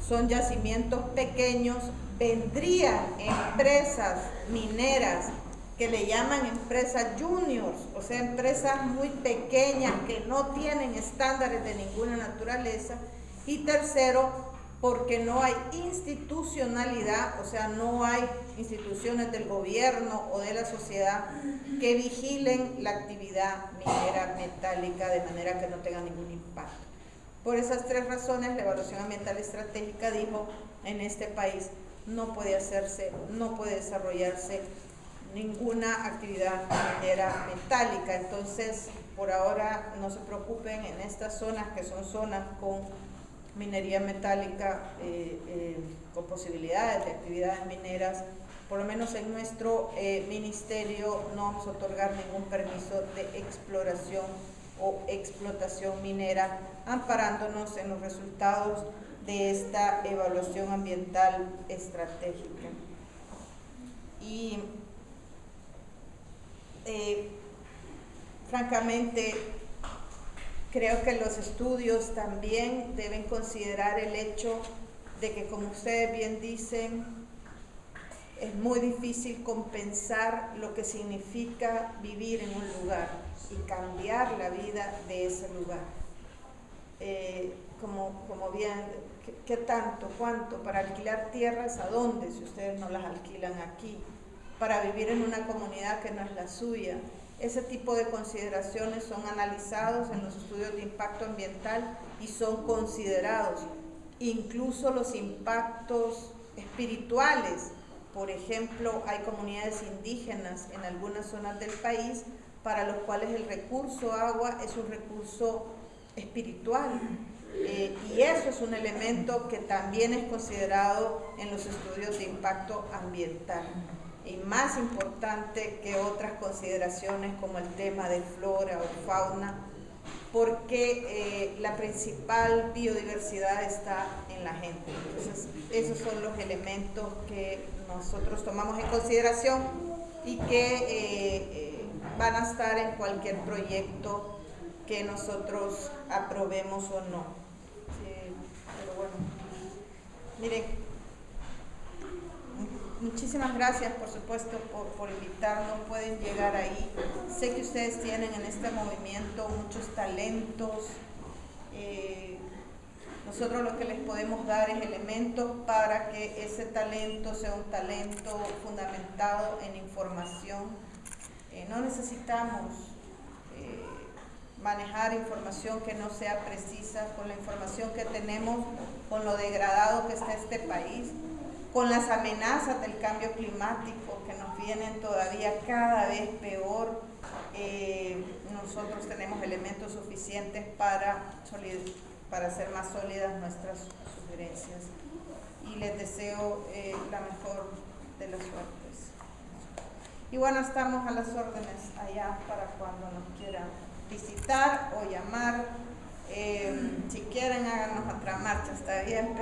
Speaker 8: son yacimientos pequeños, vendrían empresas mineras que le llaman empresas juniors, o sea, empresas muy pequeñas que no tienen estándares de ninguna naturaleza. Y tercero, porque no hay institucionalidad, o sea, no hay instituciones del gobierno o de la sociedad que vigilen la actividad minera metálica de manera que no tenga ningún impacto. Por esas 3 razones, la evaluación ambiental estratégica dijo: en este país no puede hacerse, no puede desarrollarse ninguna actividad minera metálica. Entonces, por ahora no se preocupen, en estas zonas, que son zonas con minería metálica, con posibilidades de actividades mineras, por lo menos en nuestro ministerio no vamos a otorgar ningún permiso de exploración o explotación minera, amparándonos en los resultados de esta evaluación ambiental estratégica. Y francamente, creo que los estudios también deben considerar el hecho de que, como ustedes bien dicen, es muy difícil compensar lo que significa vivir en un lugar y cambiar la vida de ese lugar. Como bien, ¿qué tanto? ¿Cuánto? Para alquilar tierras, ¿a dónde? Si ustedes no las alquilan aquí. Para vivir en una comunidad que no es la suya. Ese tipo de consideraciones son analizados en los estudios de impacto ambiental y son considerados. Incluso los impactos espirituales. Por ejemplo, hay comunidades indígenas en algunas zonas del país para los cuales el recurso agua es un recurso espiritual. Y eso es un elemento que también es considerado en los estudios de impacto ambiental. Y más importante que otras consideraciones como el tema de flora o fauna, porque la principal biodiversidad está en la gente. Entonces, esos son los elementos que nosotros tomamos en consideración y que van a estar en cualquier proyecto que nosotros aprobemos o no. Sí, pero bueno, miren, muchísimas gracias, por supuesto, por invitarnos. Pueden llegar ahí. Sé que ustedes tienen en este movimiento muchos talentos. Nosotros lo que les podemos dar es elementos para que ese talento sea un talento fundamentado en información. No necesitamos manejar información que no sea precisa. Con la información que tenemos, con lo degradado que está este país, con las amenazas del cambio climático que nos vienen todavía cada vez peor, nosotros tenemos elementos suficientes para hacer más sólidas nuestras sugerencias. Y les deseo la mejor de las suertes. Y bueno, estamos a las órdenes allá para cuando nos quieran visitar o llamar. Si quieren, háganos otra marcha, está bien,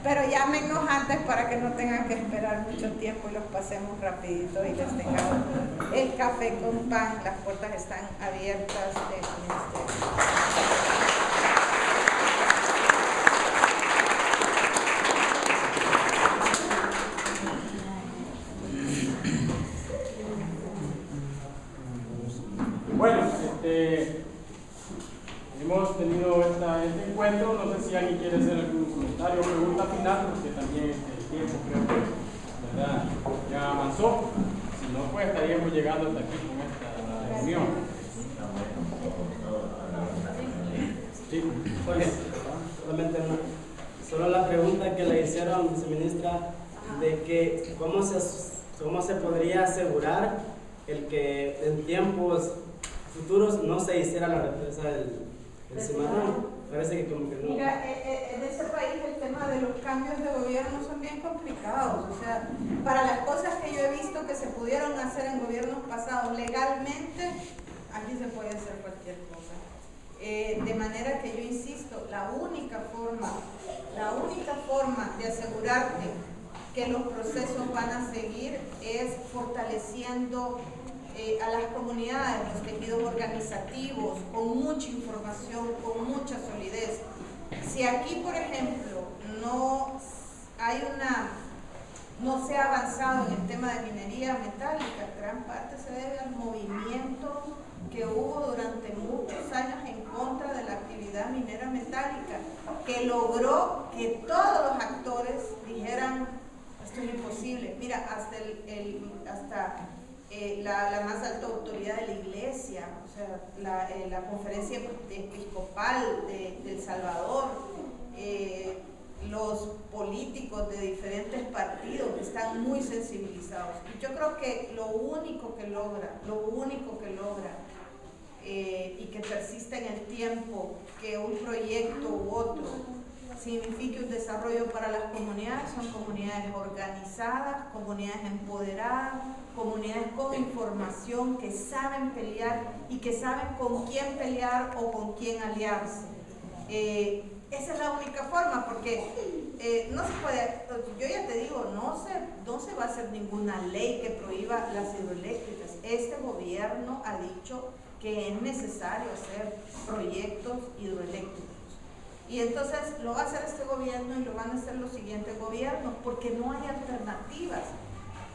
Speaker 8: pero llámenos antes para que no tengan que esperar mucho tiempo y los pasemos rapidito y les tengamos el café con pan. Las puertas están abiertas del ministerio.
Speaker 1: Bueno, hemos tenido este encuentro. No sé si alguien quiere hacer algún comentario o pregunta final, porque también el tiempo creo que, ¿verdad?, ya avanzó. Si no, pues estaríamos llegando hasta aquí con esta reunión. Sí,
Speaker 9: pues, solamente solo la pregunta que le hicieron, viceministra, de que cómo se podría asegurar el que en tiempos futuros no se hiciera la represa del Cimarrón. Parece que como que no.
Speaker 8: Mira, en este país el tema de los cambios de gobierno son bien complicados. O sea, para las cosas que yo he visto que se pudieron hacer en gobiernos pasados legalmente, aquí se puede hacer cualquier cosa. De manera que yo insisto, la única forma de asegurarte que los procesos van a seguir es fortaleciendo a las comunidades, los tejidos organizativos, con mucha información, con mucha solidez. Si aquí, por ejemplo, no se ha avanzado en el tema de minería metálica, gran parte se debe al movimiento que hubo durante muchos años en contra de la actividad minera metálica, que logró que todos los actores dijeran: esto es imposible. Mira, hasta la más alta autoridad de la iglesia, o sea, la conferencia episcopal de El Salvador, los políticos de diferentes partidos están muy sensibilizados. Yo creo que lo único que logra y que persiste en el tiempo, que un proyecto u otro signifique un desarrollo para las comunidades, son comunidades organizadas, comunidades empoderadas, comunidades con información, que saben pelear y que saben con quién pelear o con quién aliarse. Esa es la única forma, porque no se puede, yo ya te digo, no se va a hacer ninguna ley que prohíba las hidroeléctricas. Este gobierno ha dicho que es necesario hacer proyectos hidroeléctricos. Y entonces lo va a hacer este gobierno y lo van a hacer los siguientes gobiernos, porque no hay alternativas.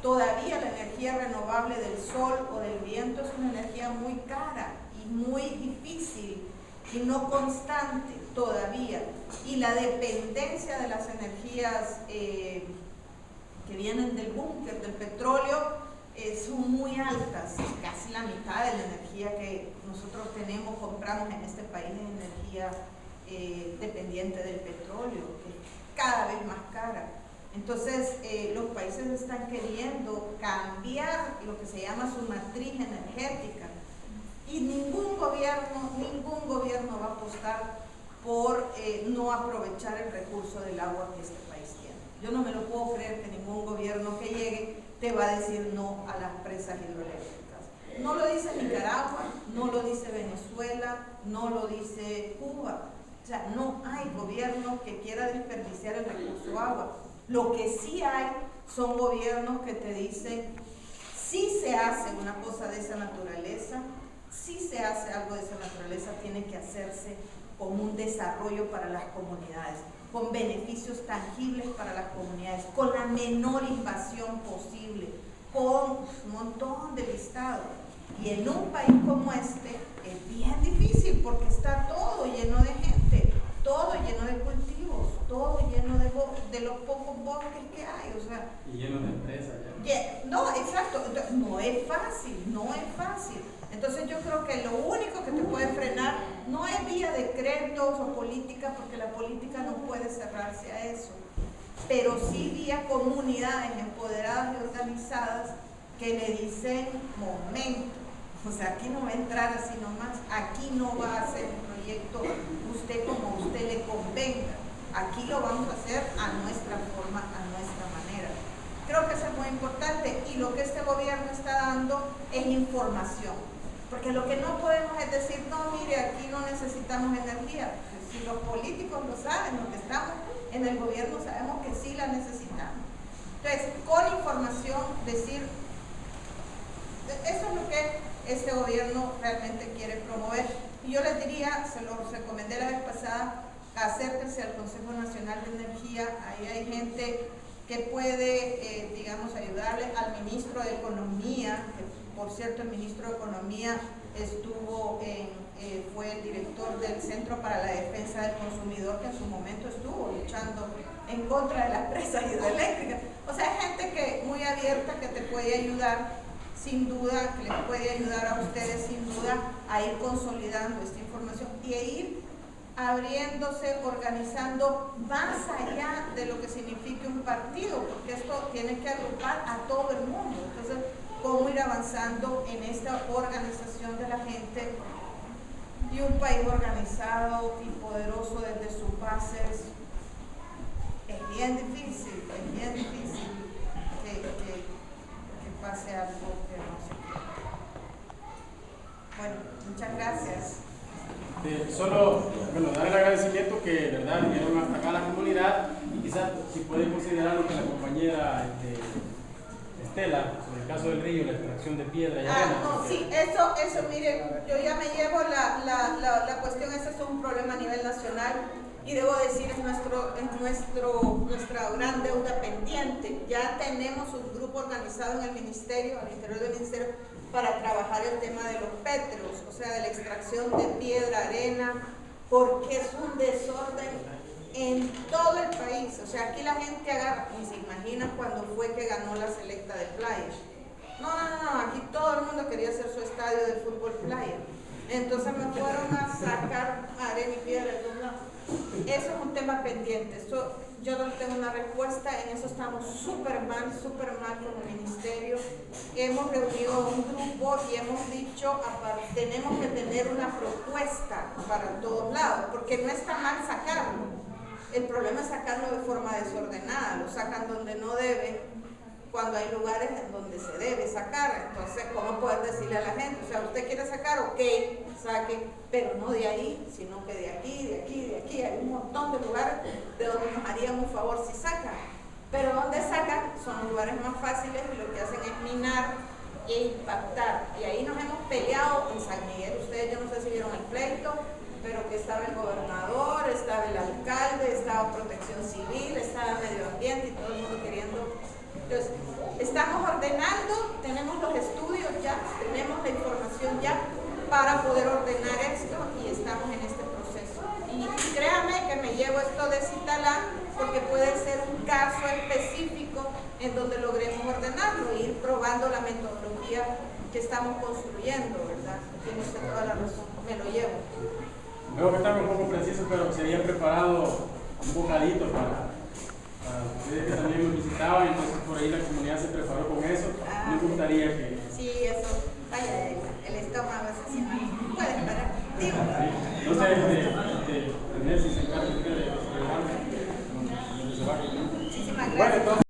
Speaker 8: Todavía la energía renovable del sol o del viento es una energía muy cara y muy difícil y no constante todavía. Y la dependencia de las energías que vienen del búnker, del petróleo, son muy altas. Casi la mitad de la energía que nosotros compramos en este país es energía dependiente del petróleo, que es cada vez más cara. Entonces los países están queriendo cambiar lo que se llama su matriz energética, y ningún gobierno va a apostar por no aprovechar el recurso del agua que este país tiene. Yo no me lo puedo creer que ningún gobierno que llegue te va a decir no a las presas hidroeléctricas. No lo dice Nicaragua, no lo dice Venezuela, no lo dice Cuba. O sea, no hay gobierno que quiera desperdiciar el recurso agua. Lo que sí hay son gobiernos que te dicen: si se hace una cosa de esa naturaleza, si se hace algo de esa naturaleza, tiene que hacerse con un desarrollo para las comunidades, con beneficios tangibles para las comunidades, con la menor invasión posible, con un montón de listados. Y en un país como este es bien difícil, porque está todo lleno de gente, todo lleno de cultivos, todo lleno de los pocos bosques que hay, o sea,
Speaker 1: y lleno de empresas
Speaker 8: ya. No, exacto, no es fácil. Entonces yo creo que lo único que te puede frenar no es vía decretos o política, porque la política no puede cerrarse a eso, pero sí vía comunidades empoderadas y organizadas que le dicen: momento, o sea, aquí no va a entrar así nomás, aquí no va a hacer un proyecto usted como a usted le convenga, aquí lo vamos a hacer a nuestra forma, a nuestra manera. Creo que eso es muy importante y lo que este gobierno está dando es información. Porque lo que no podemos es decir, no, mire, aquí no necesitamos energía. Si los políticos lo saben, los que estamos en el gobierno sabemos que sí la necesitamos. Entonces, con información, decir, eso es lo que este gobierno realmente quiere promover. Y yo les diría, se los recomendé la vez pasada, acérquense al Consejo Nacional de Energía, ahí hay gente que puede, digamos, ayudarle al ministro de Economía, que por cierto el ministro de Economía fue el director del Centro para la Defensa del Consumidor, que en su momento estuvo luchando en contra de las presas hidroeléctricas. O sea, hay gente que muy abierta que te puede ayudar, sin duda, que les puede ayudar a ustedes sin duda a ir consolidando esta información y a ir abriéndose, organizando más allá de lo que signifique un partido, porque esto tiene que agrupar a todo el mundo. Entonces, cómo ir avanzando en esta organización de la gente y un país organizado y poderoso desde sus bases. Es bien difícil que pase algo que no se quiere. Bueno, muchas gracias.
Speaker 1: Solo, dar el agradecimiento que de verdad vinieron hasta acá a la comunidad y quizás si puede considerar lo que la compañera Estela, sobre el caso del río, la extracción de piedra y arena.
Speaker 8: No, sí, eso, mire, yo ya me llevo la cuestión, ese es un problema a nivel nacional y debo decir es nuestra gran deuda pendiente. Ya tenemos un grupo organizado en el ministerio, al interior del ministerio, para trabajar el tema de los pétreos, o sea, de la extracción de piedra, arena, porque es un desorden en todo el país. O sea, aquí la gente agarra, y se imagina cuando fue que ganó la selecta de playa. No, aquí todo el mundo quería hacer su estadio de fútbol playa. Entonces me fueron a sacar arena y piedra de todos lados. Eso es un tema pendiente. Eso, yo no tengo una respuesta, en eso estamos súper mal con el ministerio. Hemos reunido un grupo y hemos dicho, tenemos que tener una propuesta para todos lados, porque no está mal sacarlo. El problema es sacarlo de forma desordenada, lo sacan donde no debe, cuando hay lugares en donde se debe sacar. Entonces, ¿cómo poder decirle a la gente? O sea, usted quiere sacar, ok, saque, pero no de ahí, sino que de aquí, de aquí, de aquí. Hay un montón de lugares de donde nos harían un favor si sacan. Pero donde sacan son los lugares más fáciles y lo que hacen es minar e impactar. Y ahí nos hemos peleado en San Miguel. Ustedes, yo no sé si vieron el pleito, pero que estaba el gobernador, estaba el alcalde, estaba Protección Civil, estaba Medio Ambiente y todo el mundo queriendo. Entonces, estamos ordenando, tenemos los estudios ya, tenemos la información ya para poder ordenar esto y estamos en este proceso. Y créame que me llevo esto de Citalá porque puede ser un caso específico en donde logremos ordenarlo e ir probando la metodología que estamos construyendo, ¿verdad? Tiene usted toda la razón, me lo llevo.
Speaker 1: Veo que están un poco precisos, pero se habían preparado un bocadito para ustedes que también me visitaban, entonces por ahí la comunidad se preparó con eso. Me gustaría que...
Speaker 8: Sí, eso, vaya, el estómago es así, puede parar. Digo.
Speaker 1: Sí. No sé, René, si se encarga de donde se va.
Speaker 8: Muchísimas gracias.
Speaker 1: Bueno, entonces,